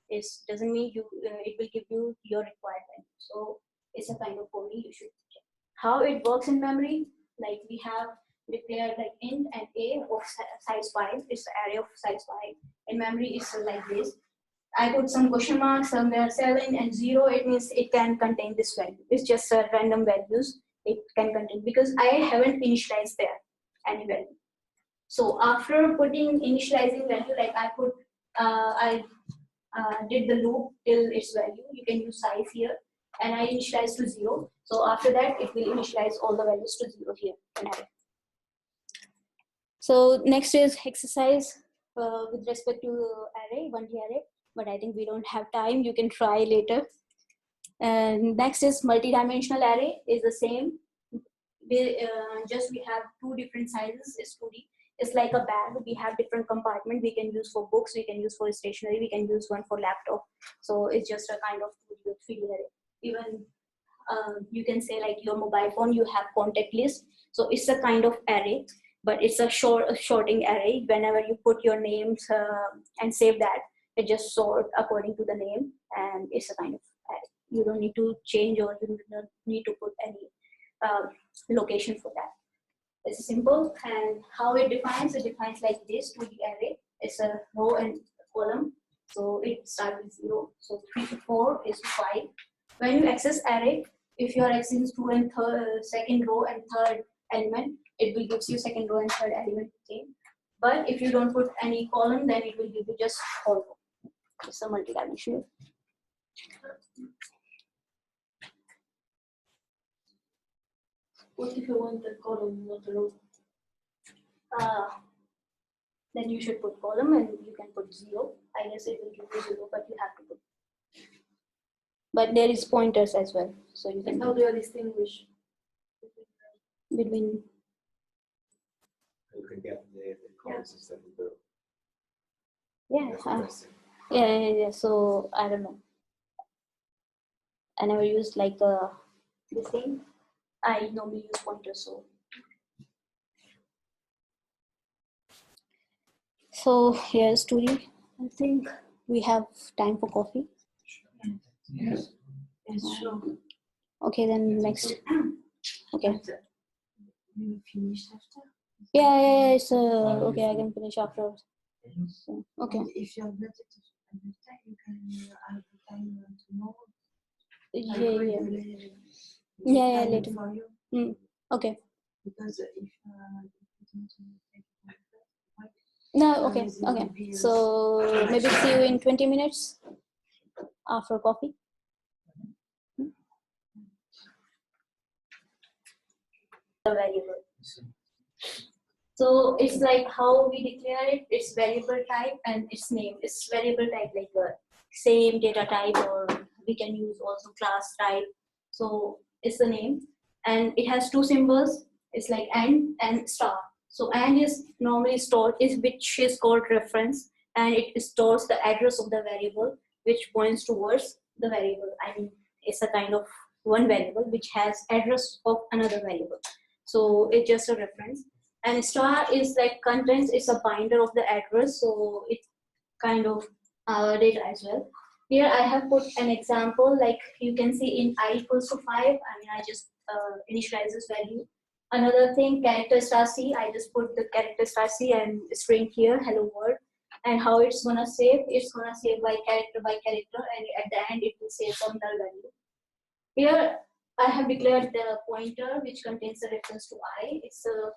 It doesn't mean you it will give you your required value. So it's a kind of warning you should check. How it works in memory, like we have declared like int and a of size 5. It's the array of size 5. In memory it's like this. I put some question marks somewhere 7 and 0. It means it can contain this value. It's just random values it can contain, because I haven't initialized there any value. So after putting initializing value, like I put, I did the loop till its value. You can use size here, and I initialize to 0. So after that, it will initialize all the values to 0 here in array. So next is exercise with respect to array, 1D array, but I think we don't have time. You can try later. And next is multi-dimensional array, is the same. We have 2 different sizes. Is 2D. It's like a bag. We have different compartment. We can use for books. We can use for stationery. We can use one for laptop. So it's just a kind of 2D or 3D array. Even you can say like your mobile phone, you have contact list. So it's a kind of array, but it's a sorting array. Whenever you put your names and save that, it just sort according to the name, and it's a kind of array. You don't need to change, or you don't need to put any location for that. It's simple. And how it defines like this: 2D array. It's a row and column. So it starts with 0. So 3 to 4 is 5. When you access array, if you are accessing 2 and second row and third element, it will give you second row and third element again. But if you don't put any column, then it will give you just whole row. It's a multi-dimensional. What if you want the column, not the row? Then you should put column, and you can put 0. I guess it will give you 0, but you have to put. But there is pointers as well, so you can. How do you distinguish between? You can get the columns instead of the. Yeah. Yeah. So I don't know. I never used like this thing. I normally use pointers. So here's story. I think we have time for coffee. Yes. Yes, sure. Okay, then next. Okay. You finished after? Yeah. So okay, I can finish after. So, okay. And if you have not enough time, you can have the time tomorrow. Yeah, later. For you. Okay. Because if you don't take it, No, okay. So maybe see you in 20 minutes after coffee. The variable. So it's like how we declare it. It's variable type and its name. It's variable type like the same data type, or we can use also class type. So it's the name, and it has 2 symbols. It's like and star. So and is normally stored, which is called reference, and it stores the address of the variable, which points towards the variable. I mean, it's a kind of one variable which has address of another variable. So it's just a reference. And star is like contents. It's a binder of the address, so it's kind of data as well. Here I have put an example, like you can see in I equals to 5. I mean, I just initialize this value. Another thing, character star C, I just put the character star C and string here, hello world. And how it's gonna save? It's gonna save by character, and at the end it will save some null value. Here I have declared the pointer which contains the reference to I. It's a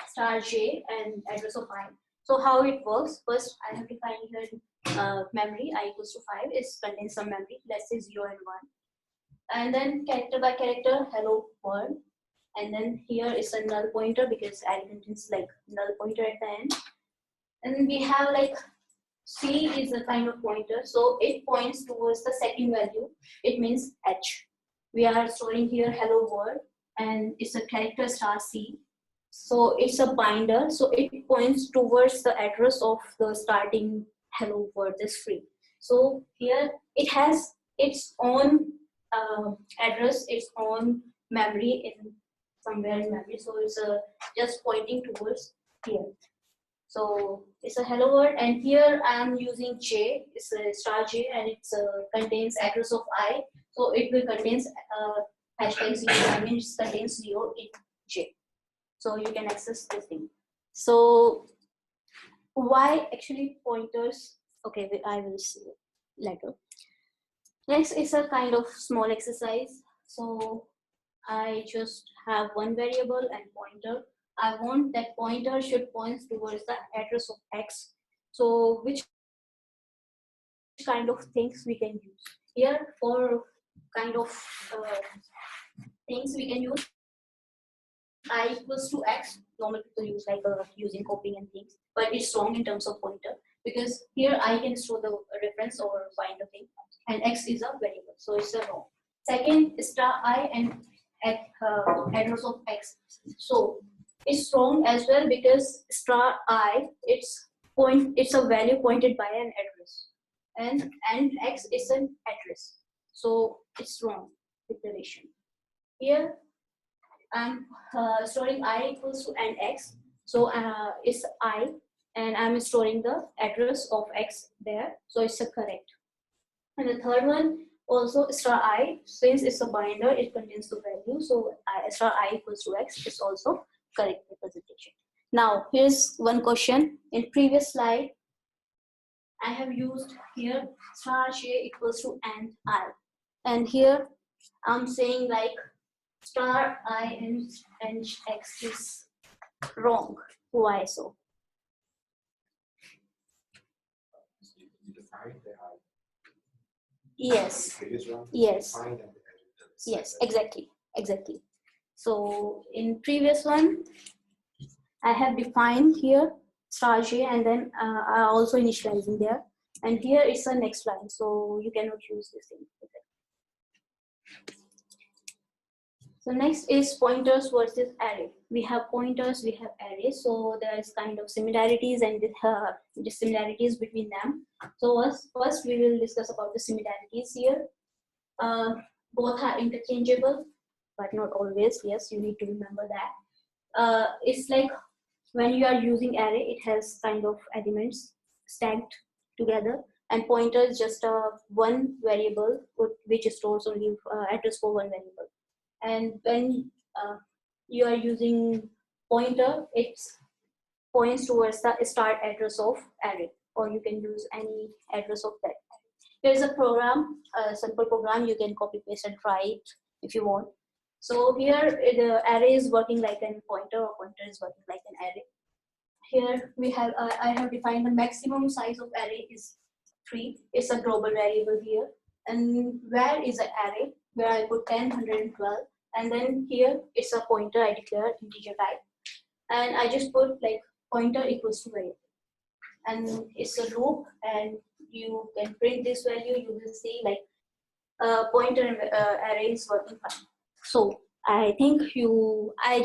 star j and address of I. So how it works? First, I have defined here memory I equals to 5. It contains some memory. Let's say 0 and 1. And then character by character, hello world. And then here is a null pointer because array contains like null pointer at the end. And we have like C is a kind of pointer, so it points towards the second value. It means H. We are storing here hello world, and it's a character star C. So it's a binder, so it points towards the address of the starting hello world, this free. So here it has its own address, its own memory in somewhere in memory. So it's just pointing towards here. So it's a hello world, and here I am using J. It's a star J, and it contains address of I. So it will contains hashtag 0. I mean, it contains 0 in J. So you can access this thing. So why actually pointers? Okay, I will see it later. Next is a kind of small exercise. So I just have one variable and pointer. I want that pointer should point towards the address of X. So which kind of things we can use? Here for kind of things we can use I equals to X. Normal people use like using copying and things, but it's wrong in terms of pointer because here I can store the reference or find the thing, and X is a variable, so it's a wrong. Second, star I and address of X. So it's wrong as well because star I it's a value pointed by an address, and X is an address, so it's wrong declaration. Here I'm storing I equals to and X. So it's I, and I'm storing the address of X there. So it's a correct. And the third one also star I, since it's a binder, it contains the value. So star I equals to X is also correct representation. Now here's one question. In previous slide, I have used here star j equals to and I, and here I'm saying like star I and X is wrong. Why so? You define the I. Yes. Previous one. Yes. Define and Yes, exactly. Exactly. So in previous one, I have defined here star j and then I also initializing there. And here it's the next line. So you cannot use this thing. So next is pointers versus array. We have pointers, we have arrays. So there is kind of similarities and dissimilarities between them. So first we will discuss about the similarities here. Both are interchangeable, but not always. Yes, you need to remember that. It's like when you are using array, it has kind of elements stacked together, and pointer is just one variable which stores only address for one variable. And when you are using pointer, it points towards the start address of array, or you can use any address of that. Here's a program, a simple program. You can copy paste and try it if you want. So here the array is working like a pointer, or pointer is working like an array. Here we have I have defined the maximum size of array is 3. It's a global variable here. And where is an array where I put 10, 112, and then here it's a pointer I declare integer type, and I just put like pointer equals to variable, and it's a loop, and you can print this value. You will see like pointer array is working fine. So I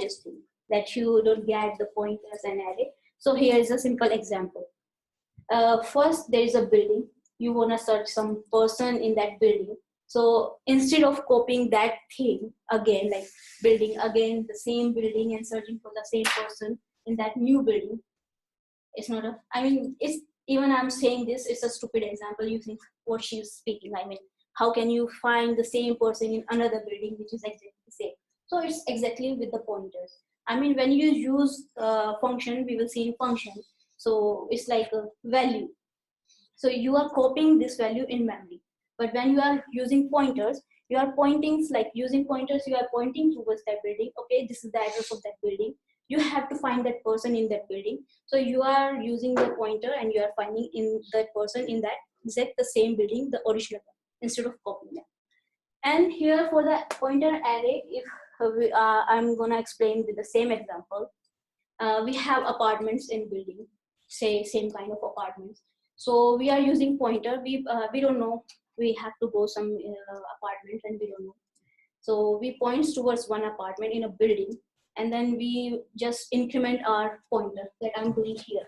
just think that you don't get the point as an array. So here is a simple example. First, there is a building. You want to search some person in that building. So instead of copying that thing again, like building again the same building and searching for the same person in that new building, it's not a, I mean, it's even I'm saying this, it's a stupid example. You think what she's speaking. I mean, how can you find the same person in another building which is exactly the same? So it's exactly with the pointers. I mean, when you use function, we will see in function. So it's like a value. So you are copying this value in memory. But when you are using pointers, you are pointing, like using pointers, you are pointing towards that building. Okay, this is the address of that building. You have to find that person in that building. So you are using the pointer and you are finding in that person in that exact the same building, the original one, instead of copying them. And here for the pointer array, if I'm gonna explain with the same example. We have apartments in building, say same kind of apartments. So we are using pointer. We don't know. We have to go some apartment and we don't know. So we points towards one apartment in a building, and then we just increment our pointer that I'm doing here.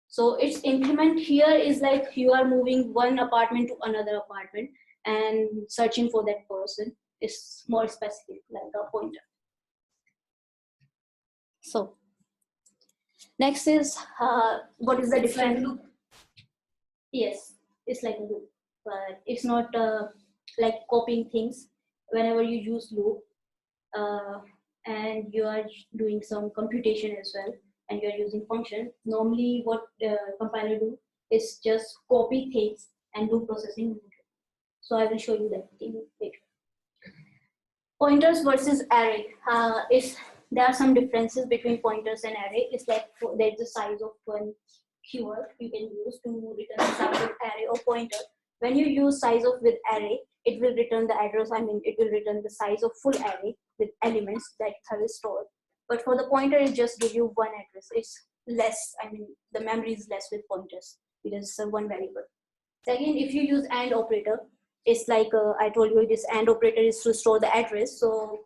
So its increment here is like you are moving one apartment to another apartment and searching for that person is more specific, like a pointer. So next is what is the difference? Like yes, it's like a loop, but it's not like copying things. Whenever you use loop and you are doing some computation as well, and you are using function, normally what compiler do is just copy things and do processing. So I will show you that thing later. Pointers versus array. If there are some differences between pointers and array, it's like there's the size of one keyword you can use to return the size of array or pointer. When you use size of with array, it will return the address. I mean, it will return the size of full array with elements that have stored. But for the pointer, it just gives you one address. It's less. I mean, the memory is less with pointers because it's one variable. Second, if you use AND operator, it's like I told you, this AND operator is to store the address. So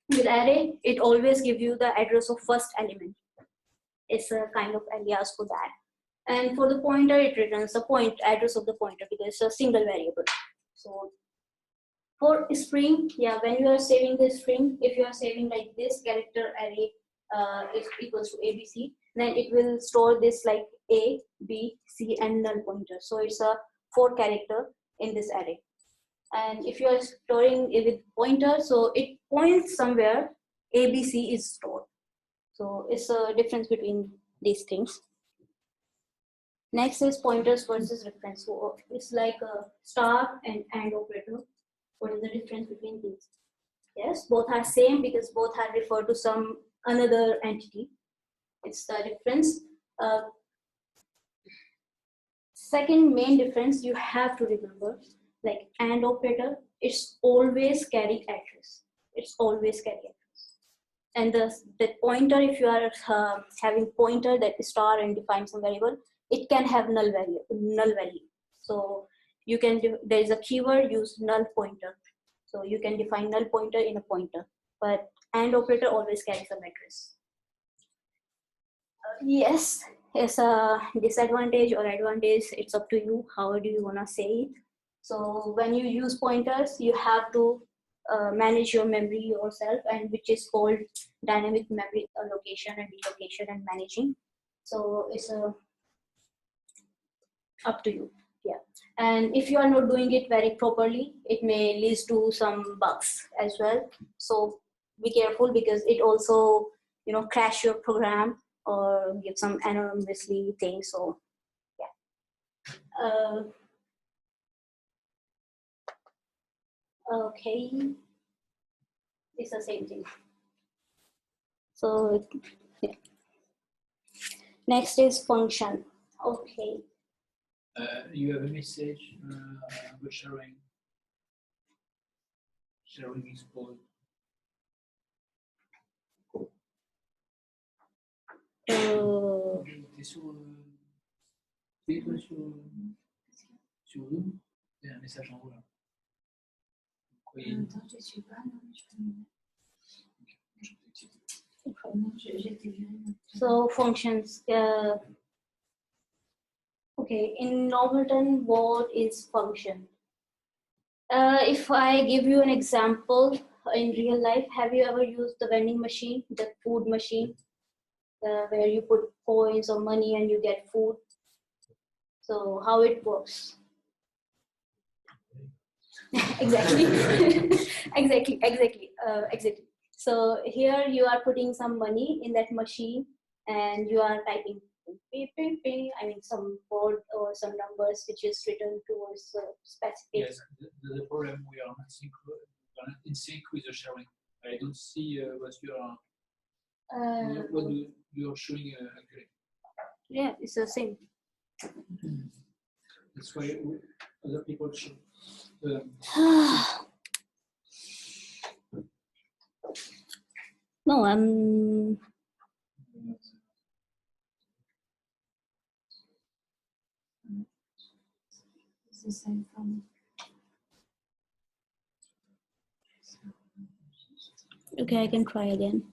with array, it always gives you the address of first element. It's a kind of alias for that. And for the pointer, it returns the address of the pointer because it's a single variable. So for string, yeah, when you are saving the string, if you are saving like this character array is equals to ABC, then it will store this like A, B, C, and null pointer. So it's a 4 character in this array. And if you are storing it with pointer, so it points somewhere, ABC is stored. So it's a difference between these things. Next is pointers versus reference. So it's like a star and AND operator. What is the difference between these? Yes, both are same because both are referred to some another entity. It's the difference. Second main difference you have to remember, like AND operator, it's always carry address. It's always carry address. And the pointer, if you are having pointer that is star and define some variable, it can have null value. So you can there is a keyword, use null pointer. So you can define null pointer in a pointer, but AND operator always carries some address. Yes, it's a disadvantage or advantage. It's up to you. How do you wanna say it? So when you use pointers, you have to manage your memory yourself, and which is called dynamic memory allocation and delocation and managing. So it's up to you. Yeah, and if you are not doing it very properly, it may lead to some bugs as well. So be careful because it also, you know, crash your program or give some anonymously things. So yeah. Okay, it's the same thing. So yeah. Next is function. Okay. You have a message about sharing. Sharing is called. T'es sur Zoom, il y a un message en haut là. Attends, je ne suis pas, non, So functions. Okay, in normal term, what is function? If I give you an example in real life, have you ever used the vending machine, the food machine, where you put coins or money and you get food? So how it works? Exactly. Exactly. So here you are putting some money in that machine and you are typing I mean some code or some numbers which is written towards a specific. Yes, the problem we are not in sync with the sharing. I don't see what you are what you are showing actually. Yeah, it's the same. That's why other people show. No, I'm. It's the same from. Okay, I can try again.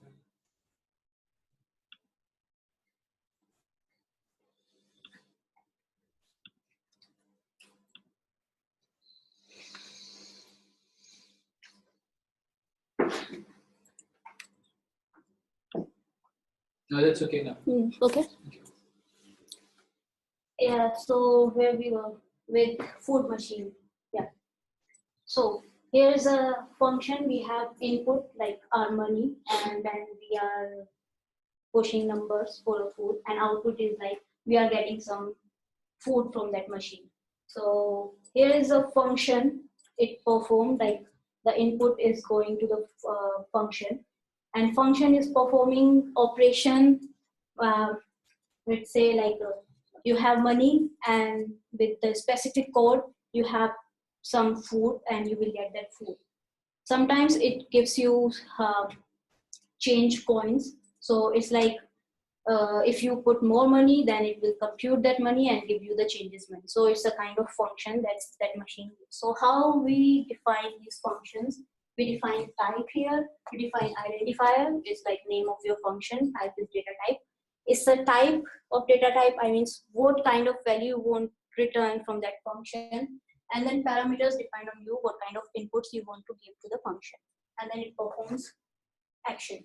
No, that's okay now. Okay. Yeah, so where we were with food machine. Yeah. So here is a function. We have input like our money, and then we are pushing numbers for a food, and output is like we are getting some food from that machine. So here is a function it performed, like the input is going to the function, and function is performing operation. Let's say like you have money, and with the specific code you have some food and you will get that food. Sometimes it gives you change coins, so it's like if you put more money, then it will compute that money and give you the changes money. So it's a kind of function that machine gives. So how we define these functions? We define type here. We define identifier. It's like name of your function. Type is data type. It's a type of data type. I mean, what kind of value you want return from that function. And then parameters depend on you, what kind of inputs you want to give to the function. And then it performs action.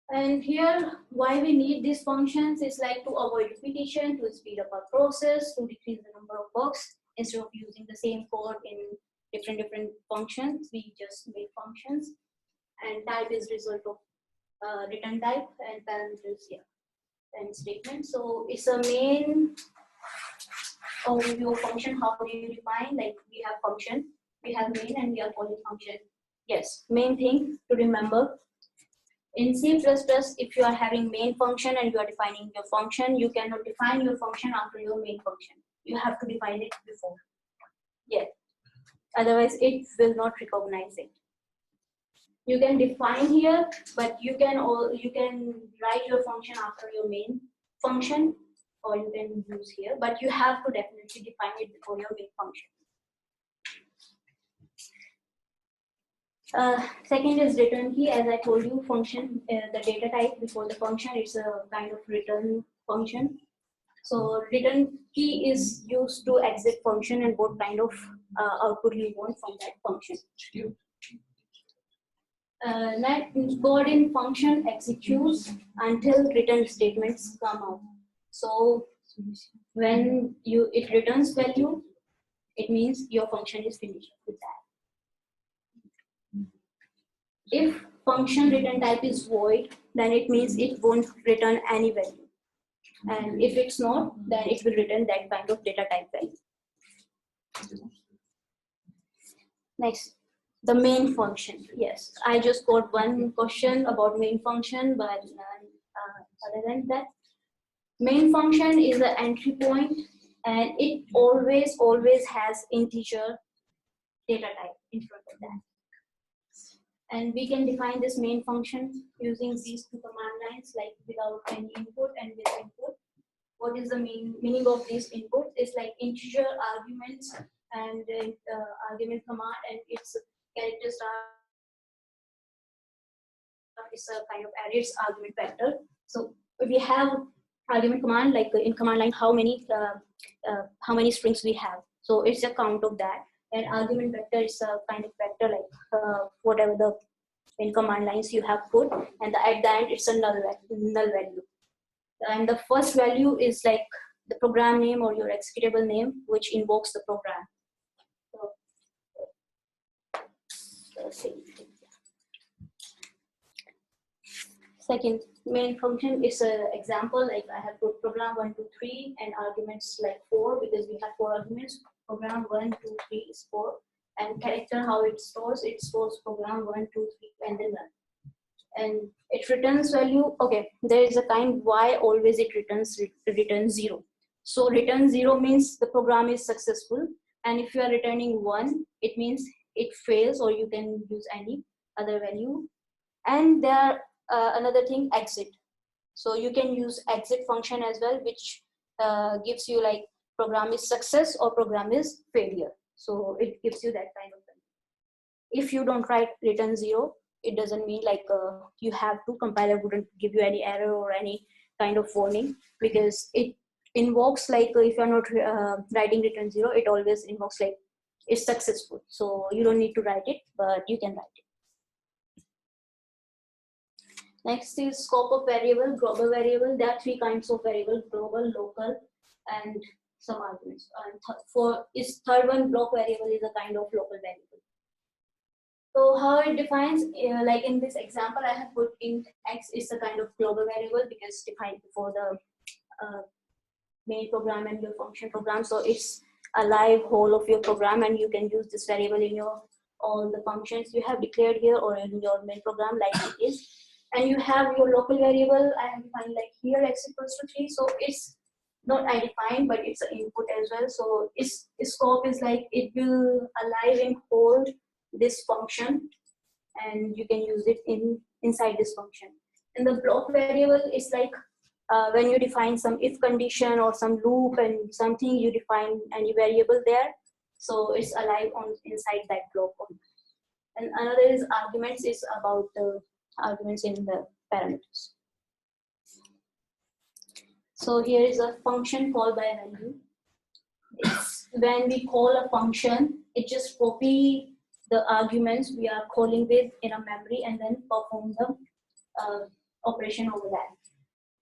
And here, why we need these functions is like to avoid repetition, to speed up our process, to decrease the number of bugs. Instead of using the same code in different functions, we just make functions. And type is result of return type, and parameters, yeah, and statement. So it's a main overview of function. How do you define? Like we have function, we have main, and we are calling function. Yes, main thing to remember. In C++, if you are having main function and you are defining your function, you cannot define your function after your main function. You have to define it before. Yeah. Otherwise, it will not recognize it. You can define here, but you can write your function after your main function, or you can use here. But you have to definitely define it before your main function. Second is return key. As I told you, function, the data type before the function, it's a kind of return function. So return key is used to exit function and what kind of output you want from that function. That code in function executes until return statements come out. So when it returns value, it means your function is finished with that. If function return type is void, then it means it won't return any value. And if it's not, then it will return that kind of data type value. Next, the main function. Yes, I just got one question about main function, but other than that, main function is the entry point, and it always has integer data type in front of that. And we can define this main function using these two command lines, like without any input and with input. What is the meaning of these inputs? It's like integer arguments and argument command, and its character star is a kind of arrays argument vector. So we have argument command, like in command line, how many strings we have. So it's a count of that. And argument vector is a kind of vector, like whatever the in command lines you have put, and at the end it's a null value. And the first value is like the program name or your executable name, which invokes the program. So, second, main function is an example, like I have put program 1, 2, 3 and arguments like 4, because we have 4 arguments. Program 1, 2, 3 is 4, and character, how it stores program 1, 2, 3 and then run. And it returns value. Okay, there is a kind why always it returns 0. So return 0 means the program is successful, and if you are returning 1, it means it fails, or you can use any other value. And there another thing, exit. So you can use exit function as well, which gives you like program is success or program is failure. So it gives you that kind of thing. If you don't write return 0, it doesn't mean like you have to, compiler wouldn't give you any error or any kind of warning, because it invokes like if you're not writing return 0, it always invokes like it's successful. So you don't need to write it, but you can write it. Next is scope of variable, global variable. There are 3 kinds of variable: global, local, and some arguments. And for is third one, block variable, is a kind of local variable. So how it defines, like in this example, I have put int x is a kind of global variable because defined before the main program and your function program. So it's a live whole of your program, and you can use this variable in your all the functions you have declared here or in your main program like it is. And you have your local variable. I have defined like here x equals to 3. So it's not I defined, but it's an input as well. So its scope is like it will alive and hold this function, and you can use it inside this function. And the block variable is like when you define some if condition or some loop and something, you define any variable there. So it's alive on inside that block. And another is arguments, is about the arguments in the parameters. So here is a function called by value. It's when we call a function, it just copy the arguments we are calling with in a memory and then perform the operation over that.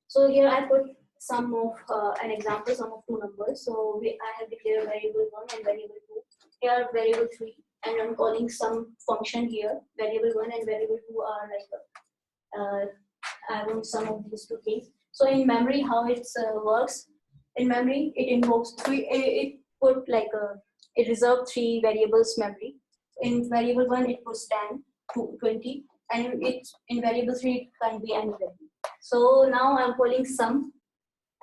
So here I put some of an example, some of two numbers. So I have declared variable 1 and variable 2. Here variable 3, and I'm calling some function here. Variable 1 and variable 2 are like I want some of these two things. So in memory, how it works? In memory, it invokes three. It put like it reserved 3 variables memory. In variable 1, it puts 10 to 20, and in variable 3 it can be any value. So now I'm calling sum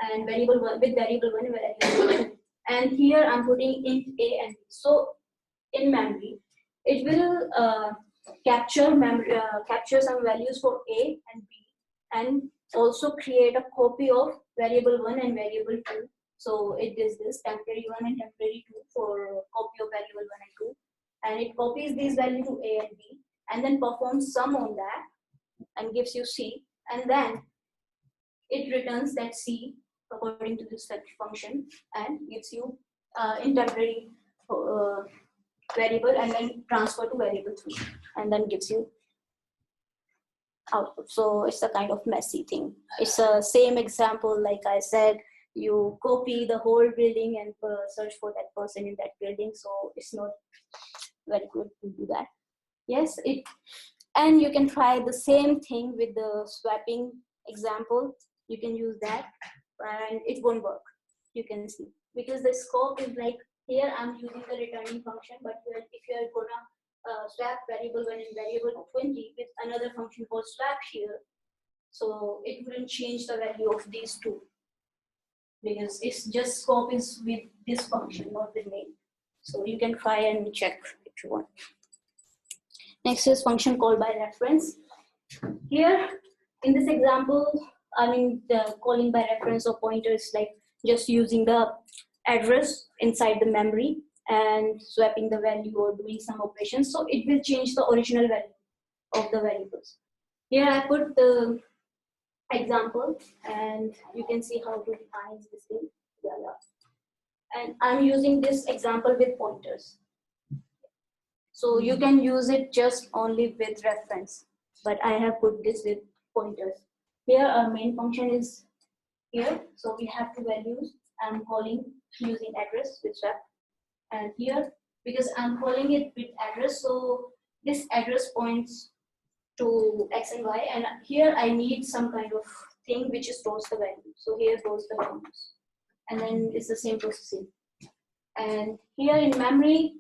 and variable 1 with variable 1 and variable 2, and here I'm putting int a and b. So in memory, it will capture some values for a and b, and also create a copy of variable 1 and variable 2. So it does this temporary 1 and temporary 2 for copy of variable 1 and 2, and it copies these values to a and b, and then performs sum on that and gives you c, and then it returns that c according to this function and gives you in temporary variable, and then transfer to variable 3, and then gives you output. So it's a kind of messy thing. It's a same example, like I said, you copy the whole building and search for that person in that building. So it's not very good to do that. Yes, and you can try the same thing with the swapping example. You can use that, and it won't work. You can see, because the scope is like here I'm using the returning function, but if you're gonna swap variable 1 and variable 20 with another function called swap here, so it wouldn't change the value of these two, because it's just scope is with this function, not with main. So you can try and check if you want. Next is function called by reference. Here in this example, I mean the calling by reference or pointer is like just using the address inside the memory and swapping the value or doing some operations. So it will change the original value of the variables. Here I put the example, and you can see how to define this thing. And I'm using this example with pointers. So you can use it just only with reference, but I have put this with pointers. Here our main function is here, so we have two values. I'm calling using address with swap, and here because I'm calling it with address, so this address points to x and y, and here I need some kind of thing which stores the value. So here goes the values, and then it's the same processing. And here in memory,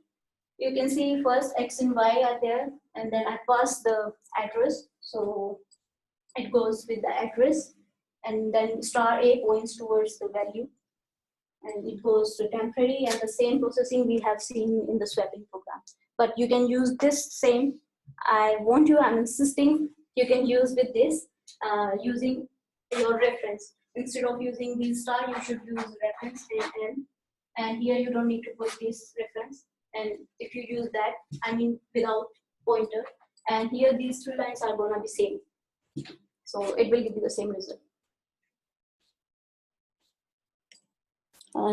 you can see first x and y are there, and then I pass the address, so it goes with the address, and then star a points towards the value, and it goes to temporary, and the same processing we have seen in the swapping program. But you can use this same, I'm insisting you can use with this using your reference. Instead of using these star, you should use reference and here you don't need to put this reference. And if you use that, I mean without pointer, and here these 3 lines are gonna be same. So it will give you the same result.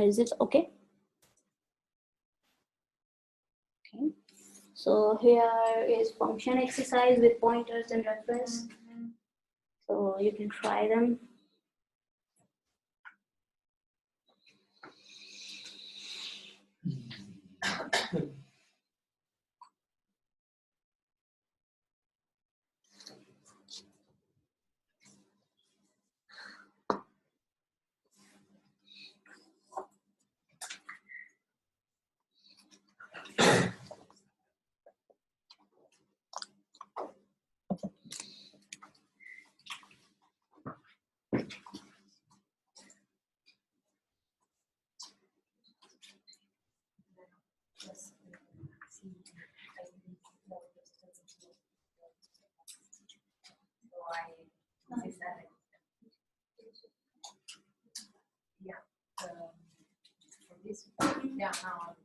Is it okay? Okay. So here is function exercise with pointers and reference. So you can try them. Yeah. For this. Yeah. Now.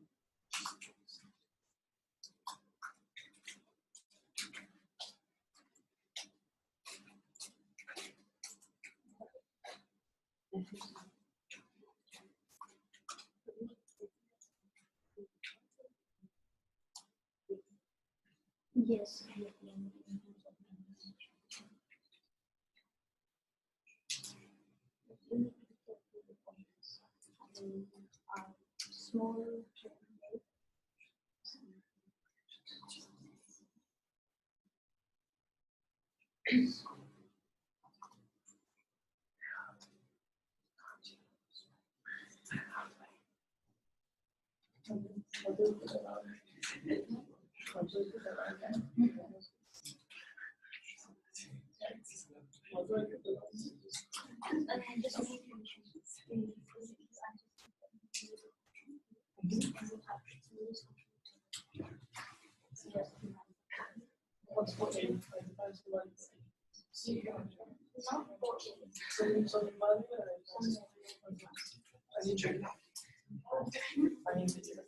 Yes. Small. What's 14? Some value, I need to check. I need to check.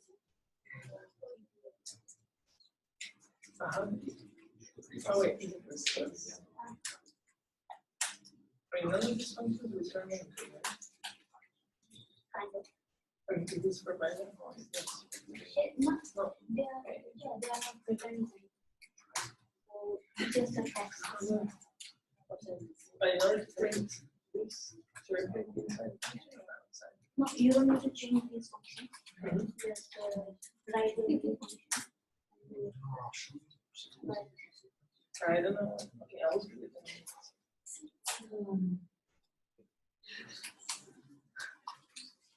Oh wait, I mean, none of these functions return anything, right? Kind of. I mean, is this for Python or is this? No, they are not returning. So just a text. But in order to print this, to repeat inside function or outside? No, you don't need to change this function. Just write the function. I don't know. Okay, I will do it.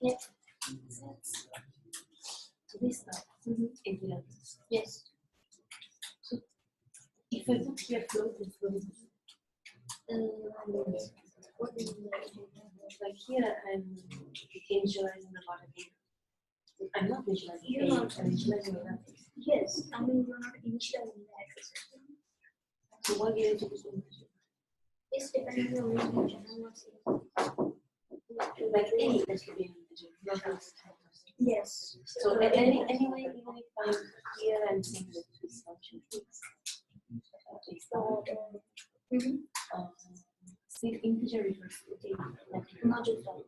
Yeah. This stuff. Yes. So if I put here float, it's going What is like here I'm visualizing the bottom here. I'm not visualizing You're A, not. I'm visualizing that. Yes, I mean you're not initializing the address. So what do you do? It's depending on which function. I'm not saying. Like any that could be an integer, not this type of thing. Yes. So anyway, even if I'm here and saying that this function is see integer refers to A, Not just that.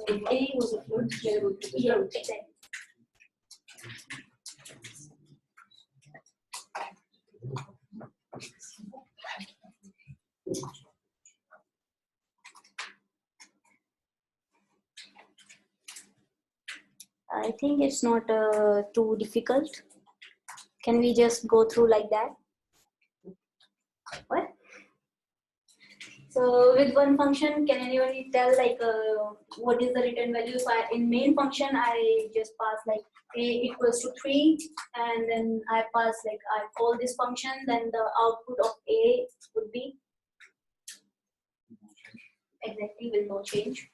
if A was a float, here would be Yeah, float. exactly. I think it's not too difficult. Can we just go through like that? What? So with one function, can anybody tell like what is the return value? If I in main function I just pass like a equals to 3, and then I pass like I call this function, then the output of a would be exactly will not change.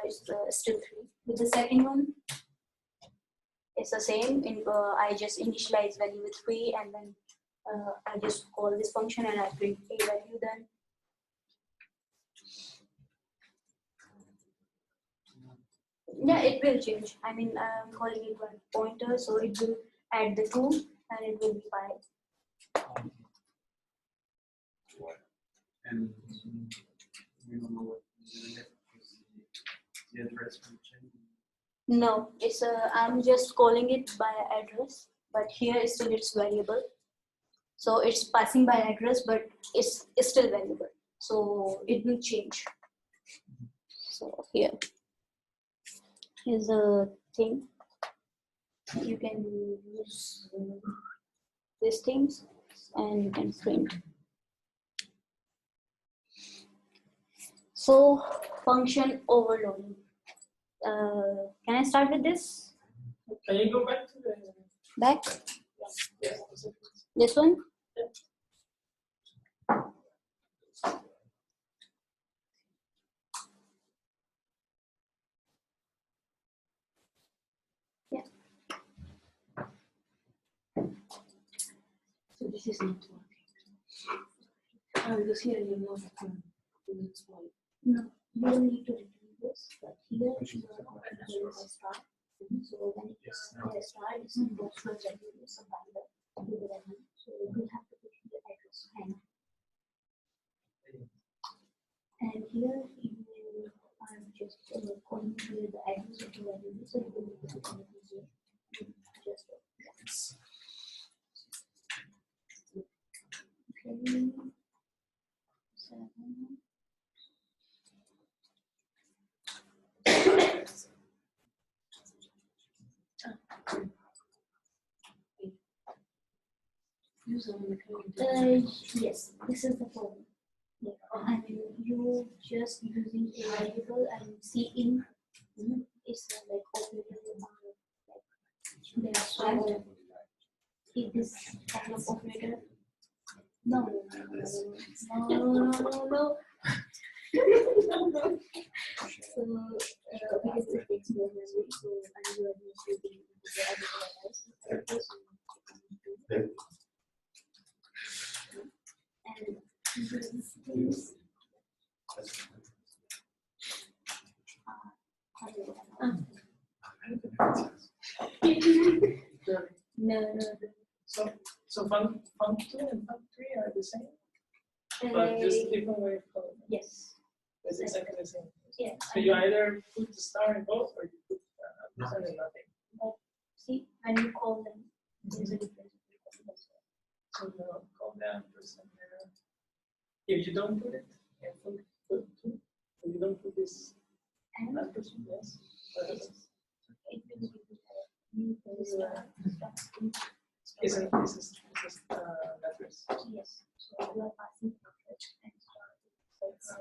It's still 3. With the second one, it's the same. I just initialize value with 3, and then I just call this function and I print a value then. Yeah, it will change. I mean, I'm calling it one pointer, so it will add the 2 and it will be 5. And we don't know what the address will change. No, it's I'm just calling it by address, but here still it's variable. So it's passing by address, but it's still variable. So it will change. So here's a thing. You can use these things and you can print. So function overloading. Can I start with this? Can you go back to the Back? yes. This one? Yeah. So this is not working. Because here you know it's small. No, you don't need to retrieve this, but here you are going to start. So when it is start, it's goes to a value, some value to the value. So we have to put the address and here you are just calling here the address of the value. So you will put the here. Just okay. 7. Yes, this is the problem. Yeah. I mean, you just using a variable and C in is like operator like they are swapped. If this kind of operator, no. So because it takes more memory, so and you are using the no. So fund 2 and fund 3 are the same, but just different way of calling them. Yes. It's exactly the same. Yeah. So you either put the star in both, or you put and nothing. But see, when you call them, there's a difference. So you call that person there. If you don't put it, you put 2. If you don't put this And that person, yes. What happens? it will be new star. Isn't address? Yes. So you are passing and star.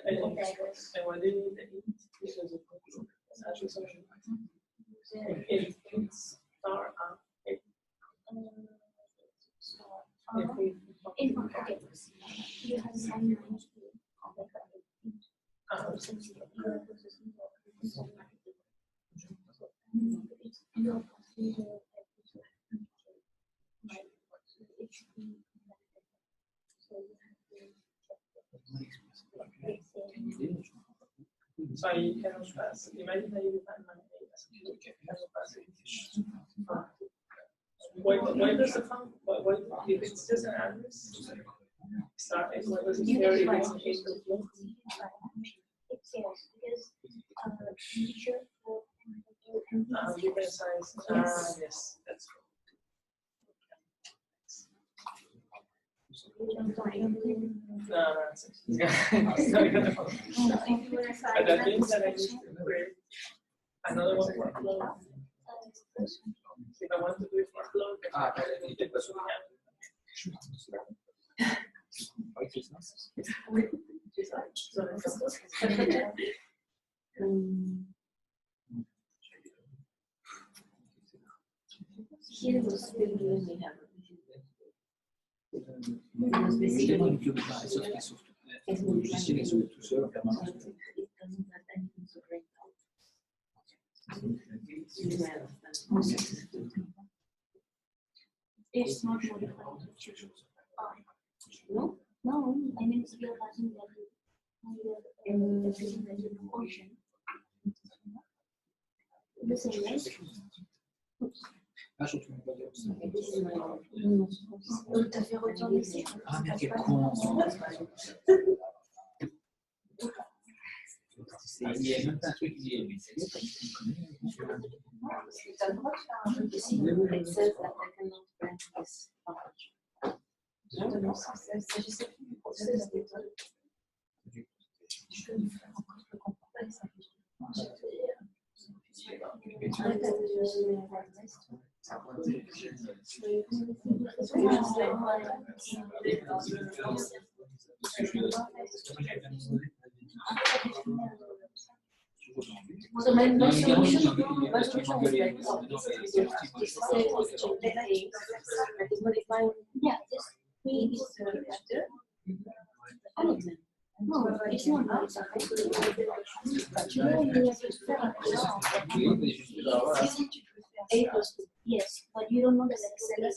And why do you need the int? Because of address function. Int star Okay. You have some range to so you cannot pass. Imagine that you define my name as you cannot pass it. Why does the fund? Why if it's just an address? Starting, why does it care if it's a case of flow? it cares because teacher Different size. Yes, that's cool. But that means that I need to create another one for flow. If I want to do it for flow, then I need to put Here was still doing we have. Évidemment, une cube par sauf que le logiciel est tout seul en permanence. it's not modified. No, I mean if you're passing value and you're taking value to function. The same, right? Ah, je trouve pas bien ça. On t'a fait retourner ici. Ah, mais quel con. Il y a même pas un truc qui est. Tu as le droit de faire un truc ici. It says that I cannot grant this function. Justement, il s'agissait plus du process de je peux faire encore le comportement simplifié. So my solution is Yeah, this three is all of them. No, it's not modified. Yes, but you don't know the letter.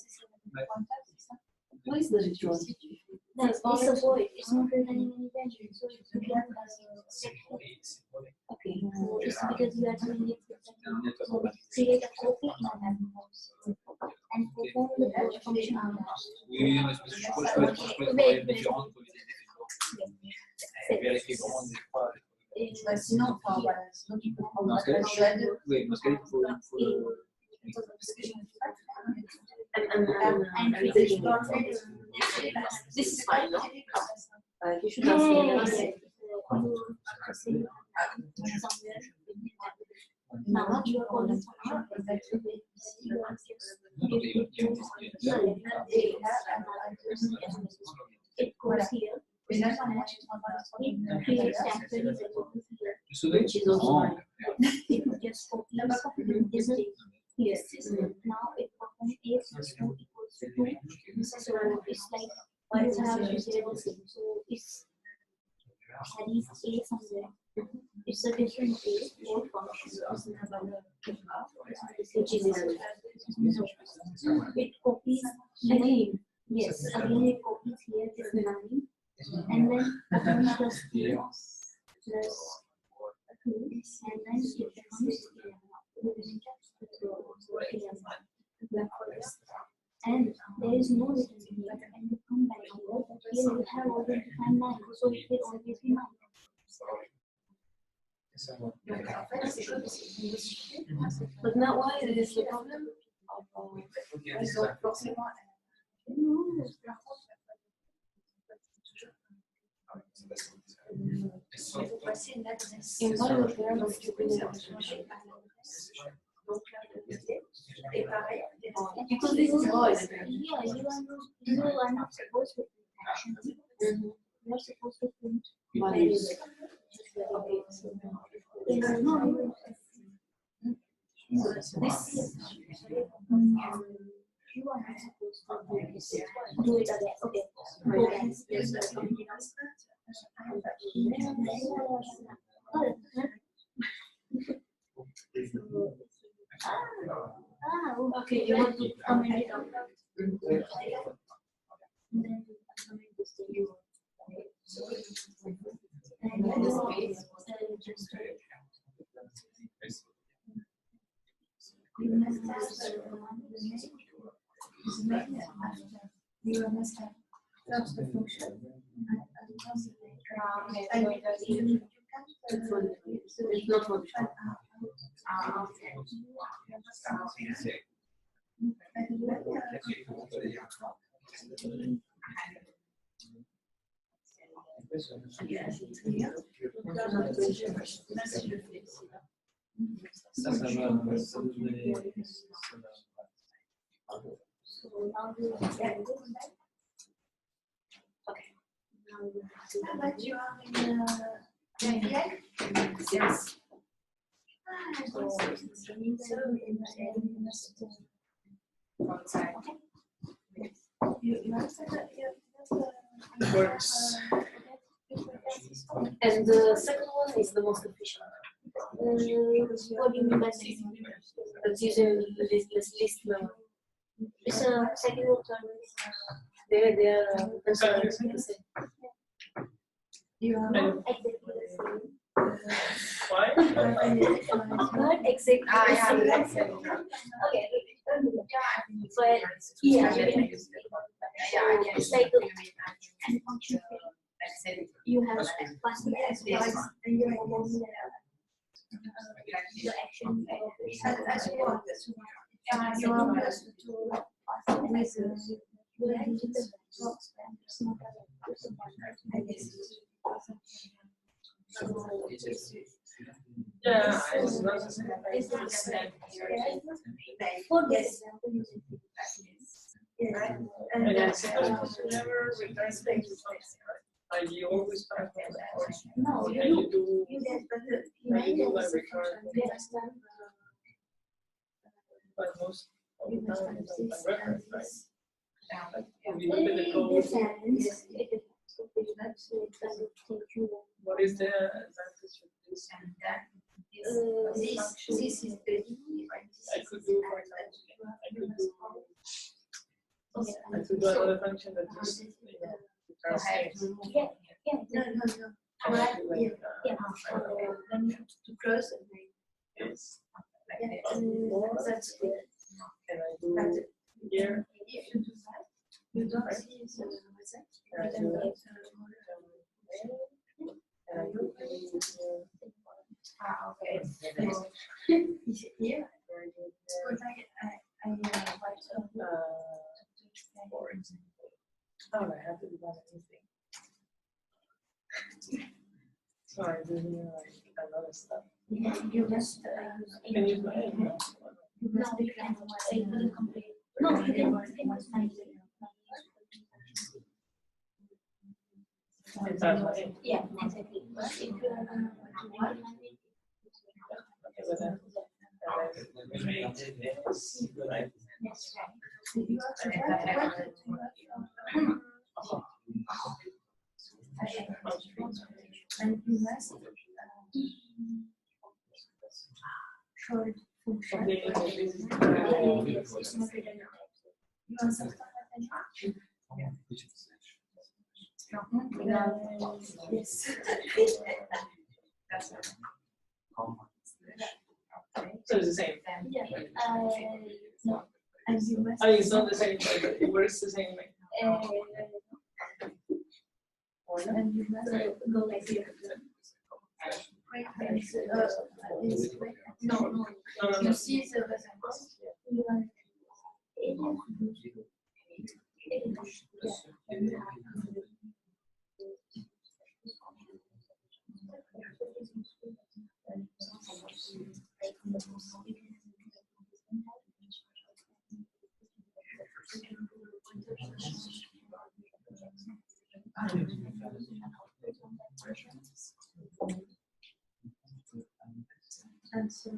What is the ritual? No, it's a void. It's not returning any value. So it's returned as a section. Okay. So it's because you are doing it. So create a copy in a house and perform the post function on that. Oui, mais je crois que je peux être différente pour éviter des effets. Vérifier vraiment des fois. Sinon, voilà, sinon tu peux prendre Dans ce cas-là, oui, dans ce cas-là, il faut This is fine, no? You should Yeah, have seen yeah, it. now you are calling function. It goes here. It creates temporary variables here. Which is also fine. It just copies this date here. Now it performs a plus 2 equals to 2. So it's like you have to say so it's there is a somewhere. It's a different a for function. Which is It copies again. Yes, again it copies here this 9 and then plus 3 plus 2 and then it becomes 11. And there is no return here and you come back here, but here you have already defined 9, so it will always be 9. But now why is the problem? Et moi, le faire, donc tu peux changer. Et pareil, Because this is voice. Yeah, you are not supposed to print actions. You are supposed to print values. Okay, so no, this you are not supposed to do it again. Okay, go back. Okay, you want to comment it out. And then comment this to you. And then just you must have first the function. it's not function. Ça va, ça nous met. So now you have okay. Now you have But you are in yes. Works. And the second one is the most efficient. what do you mean by second? That's using list number. It's a second or third. They are the same. You are not exactly the same. Why? Not exactly the same. Okay. But yeah, it's like a function. You have function as well, and you have the action. You are supposed Yeah, it's not the same. for this example, using Right? And then suppose you never return things to something, right? Like you always start from the origin. no, And you do you get better. like you do like return, Yes, but most of you the must time have it's not this by reference, and right? this. Like if you look at the code, It depends. It depends. So pretty much it doesn't take you long. what is the advantage of this? This is pretty. I could do, for example, I could do Okay. another function that just, I have to remove. Yeah, yeah, No, exactly. no, no. Right here. Yeah. Then you have to close it. Yes. That's good. Can I But do here? if you do that, you don't see the result. Can I do and I do Okay. Is it here? But I write a for example. Oh, I have to do that anything. So I do here like another stuff. you must Can you do it? you No, must you can. It will complete. No, you can use my. It's that way. Yeah, exactly. But if you are gonna do one, Okay, but then, and then we made this, right? that's right. you have to write and you must short function. Okay, this is It's not written. You understand? Yes. so it's the same. Yeah. No. And you must. I mean, it's not the same, but it works the same way. Or not? And you must Go like here. No, no. No, no, You no. see the result. You are. Yeah. And so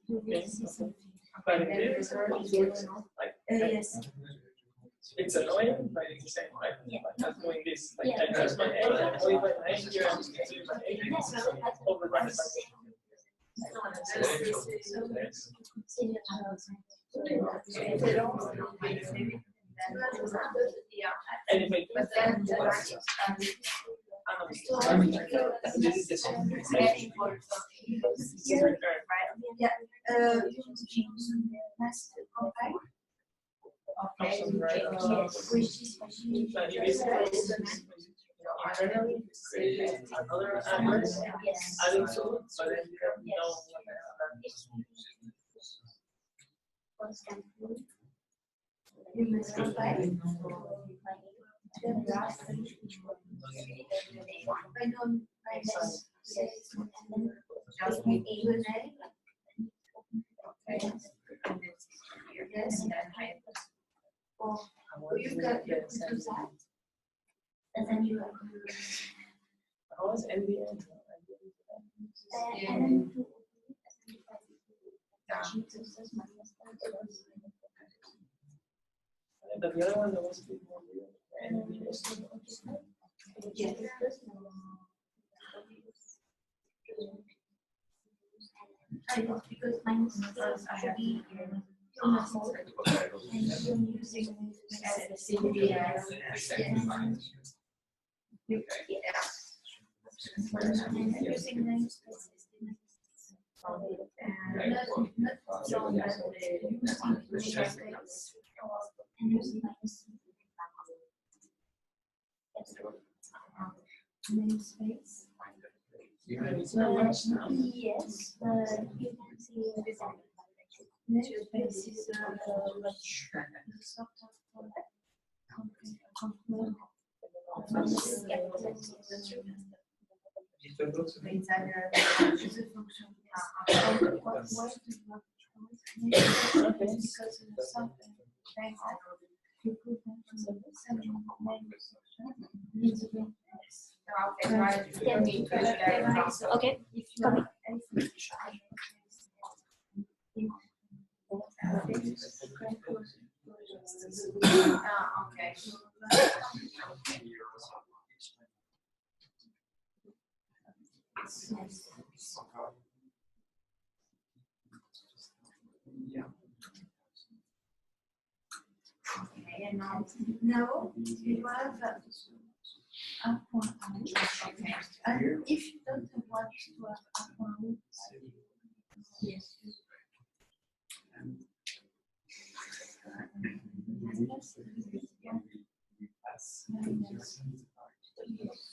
you will see something. But it is like, Yes. it's annoying, but it's the same, right? Yeah. Like I'm doing this, like Yeah. I press my A, I leave my A here, and leave my A here, override it. And if But then this is the same. here, yeah, you must compile. Okay. Yes, which is So you basically internally create another address, Yes. adding to it, so then you know you must compile. I don't, I just say, just make a name. Yes. Or you can, you could do that. And then you how was NVN? and then to But the other one that was before NVN. Yes. I know because mine is should be mode and you're using and using namespaces. And using namespace. It's not much now. Yes, but you can see Namespace is the sort of okay, coming. Okay. Okay, and now you have un point A. And if you don't want to have un point O, yes.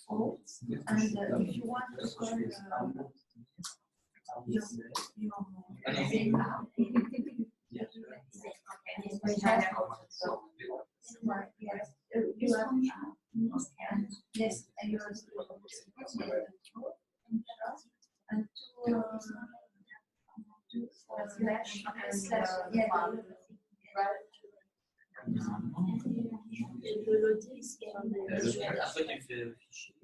O, and if you want to call yes, and you and slash, yeah. Après, tu fais fichier.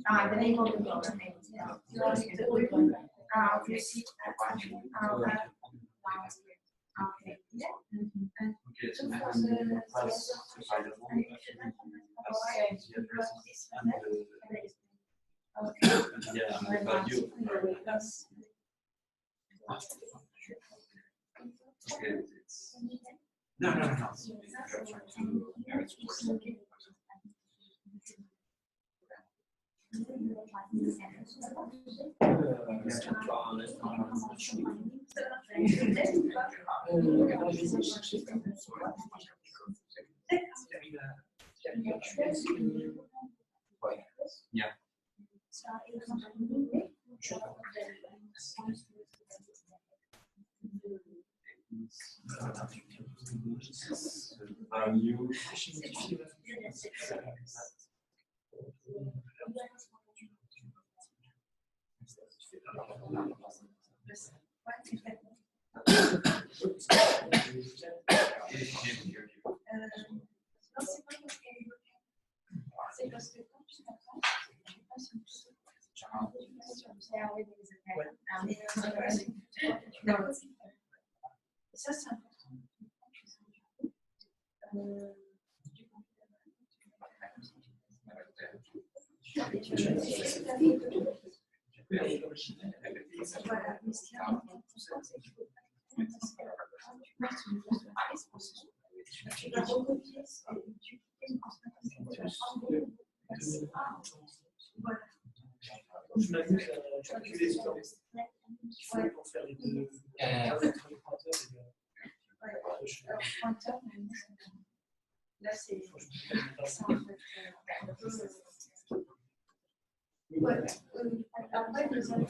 Ah, the name of the document. Ah, you see. Okay. No. Yeah. Value. C'est parce que quand tu t'apprends, je sais pas si ça, c'est important. Voilà, mais ce qui est important, c'est qu'il faut tu vas recopier et tu fais une constatation. Voilà. Je m'amuse à calculer les temps pour faire les deux. Alors, pointeur, là, c'est ça en fait. Voilà. Après, nous allons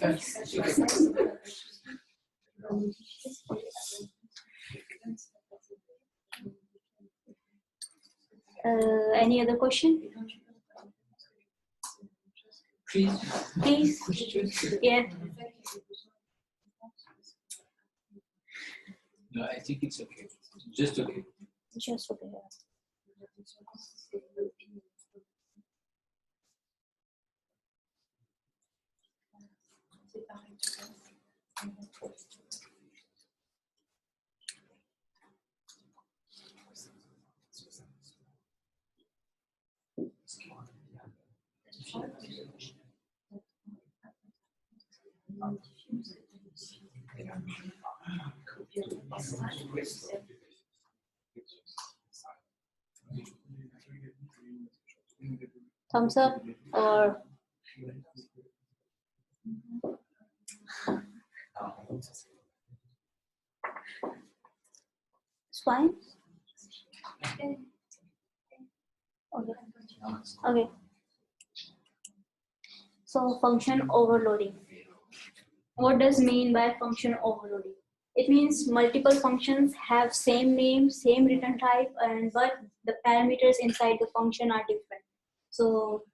Any other question? Please. Yeah. No, I think it's okay. Just okay. Just okay. Thumbs up or it's fine. Okay. So function overloading. What does mean by function overloading? It means multiple functions have same name, same return type, and but the parameters inside the function are different. So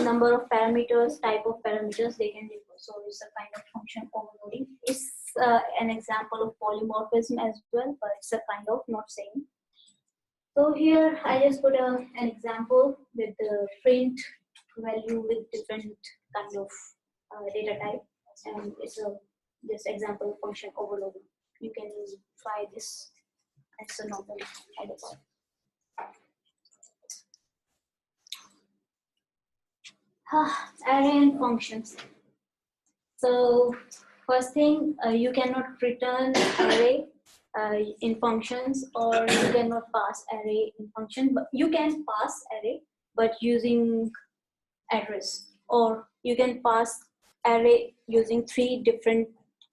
number of parameters, type of parameters, they can differ. So it's a kind of function overloading. It's an example of polymorphism as well, but it's a kind of not same. So here I just put an example with the print value with different kind of data type, and it's a this example function overloading. You can try this as a normal editor. Array and functions. So first thing, you cannot return array in functions, or you cannot pass array in function, but you can pass array but using address, or you can pass array using three different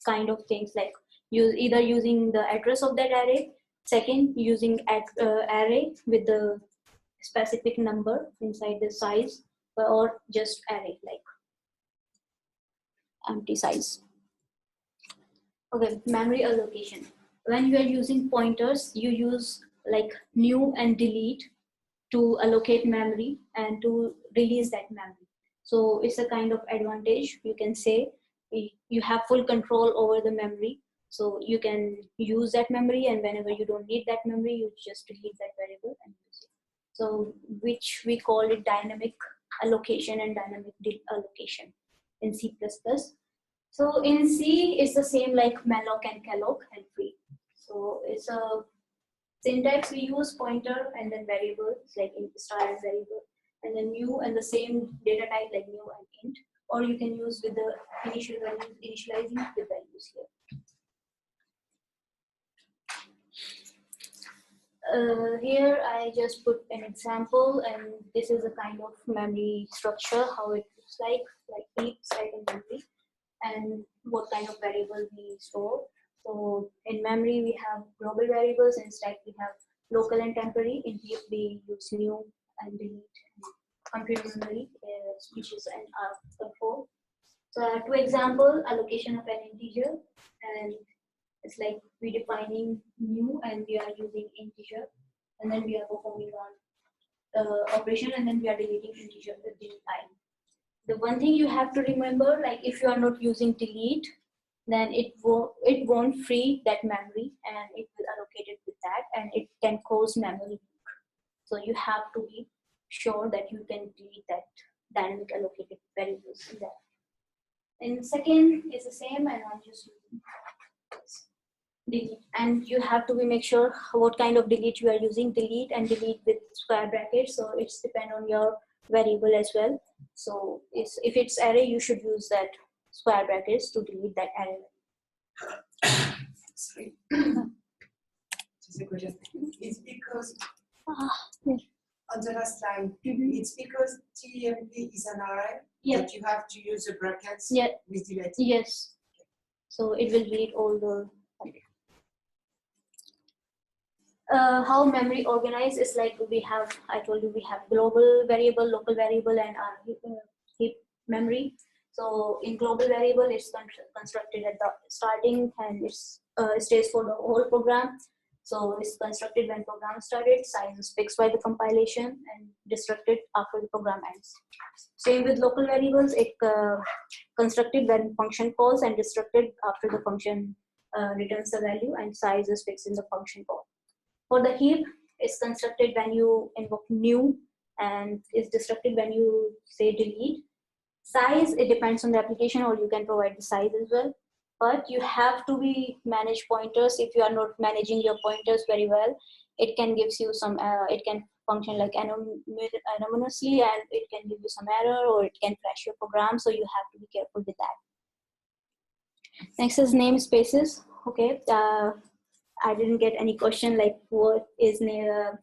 kind of things, like either using the address of that array, second using array with the specific number inside the size, or just array like empty size. Okay, memory allocation. When you are using pointers, you use like new and delete to allocate memory and to release that memory. So it's a kind of advantage. You can say you have full control over the memory. So you can use that memory, and whenever you don't need that memory, you just delete that variable and use it. So which we call it dynamic allocation and dynamic allocation in C++. So in C, it's the same like malloc and calloc and free. So it's a syntax we use pointer and then variable, like in star as variable, and then new and the same data type like new and int, or you can use with the initial values, initializing the values here. Here I just put an example, and this is a kind of memory structure, how it looks like heap, stack, and memory, and what kind of variable we store. So in memory we have global variables, in stack we have local and temporary, in heap we use new and delete, and compute memory, switches and control. So two example, allocation of an integer, and it's like we defining new and we are using integer, and then we are performing on operation, and then we are deleting integer at the time. The one thing you have to remember, like if you are not using delete, then it won't free that memory, and it will allocate it with that, and it can cause memory leak. So you have to be sure that you can delete that dynamic allocated variables in that. And second is the same, and I'm just using delete, and you have to make sure what kind of delete you are using. Delete and delete with square brackets, so it's depend on your variable as well. So if it's array, you should use that square brackets to delete that array. Sorry. Just a question. It's because Yeah. on the last line, it's because TMP is an array that you have to use the brackets with delete. Yes. So it will read all the. How memory organized is like we have, I told you we have global variable, local variable, and our heap memory. So in global variable, it's constructed at the starting, and it stays for the whole program. So it's constructed when program started, size is fixed by the compilation, and destructed after the program ends. Same with local variables, it constructed when function calls and destructed after the function returns the value, and size is fixed in the function call. For the heap, it's constructed when you invoke new, and it's destructed when you say delete. Size, it depends on the application, or you can provide the size as well. But you have to be manage pointers. If you are not managing your pointers very well, it can gives you some, it can function like anonymously, and it can give you some error, or it can crash your program. So you have to be careful with that. Next is namespaces. Okay. I didn't get any question like what is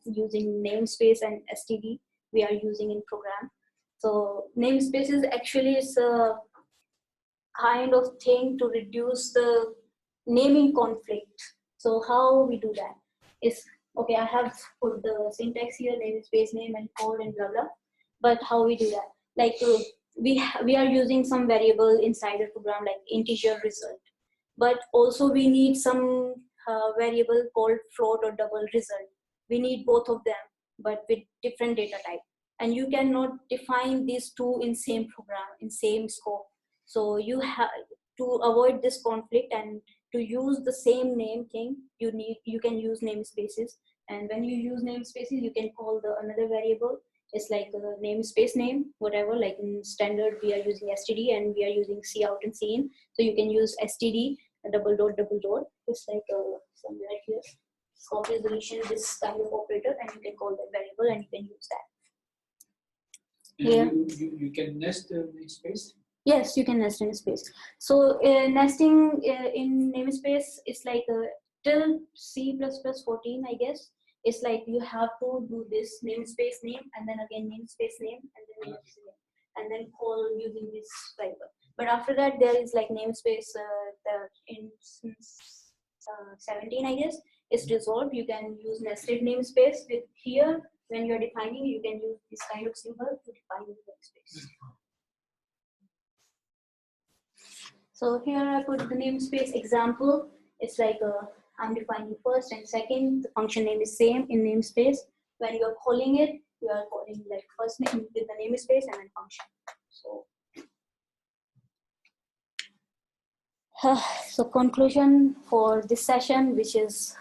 using namespace and std we are using in program. So namespaces actually is a kind of thing to reduce the naming conflict. So how we do that is, okay, I have put the syntax here, namespace, name and code and blah blah, but how we do that, like we are using some variable inside the program like integer result, but also we need some variable called float or double result. We need both of them, but with different data type. And you cannot define these two in same program, in same scope. So you have to avoid this conflict, and to use the same name thing, you can use namespaces. And when you use namespaces, you can call the another variable. It's like a namespace name, whatever. Like in standard, we are using std, and we are using cout and cin. So you can use std double dot. It's like somewhere here. Scope resolution, this kind of operator, and you can call that variable, and you can use that. And you can nest namespace? Yes, you can nest in space. So nesting in namespace is like till C++14, I guess. It's like you have to do this namespace name and then again namespace name and then namespace name and then call using this driver. But after that, there is like namespace in 17, I guess, is resolved. You can use nested namespace with here. When you're defining, you can use this kind of symbol to define the namespace. So here I put the namespace example. It's like I'm defining first and second. The function name is same in namespace. When you are calling it, you are calling like first name with the namespace and then function. So conclusion for this session, which is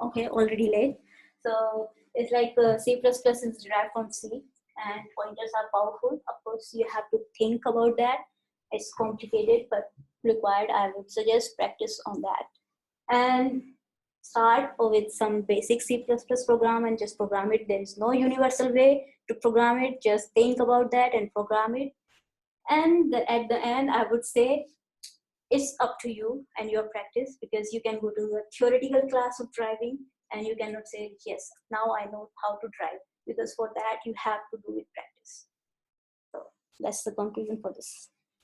okay, already late. So it's like C++ is derived from C and pointers are powerful. Of course, you have to think about that. It's complicated, but required. I would suggest practice on that. And start with some basic C++ program and just program it. There is no universal way to program it. Just think about that and program it. And at the end, I would say it's up to you and your practice, because you can go to a theoretical class of driving and you cannot say, yes, now I know how to drive, because for that you have to do with practice. So that's the conclusion for this.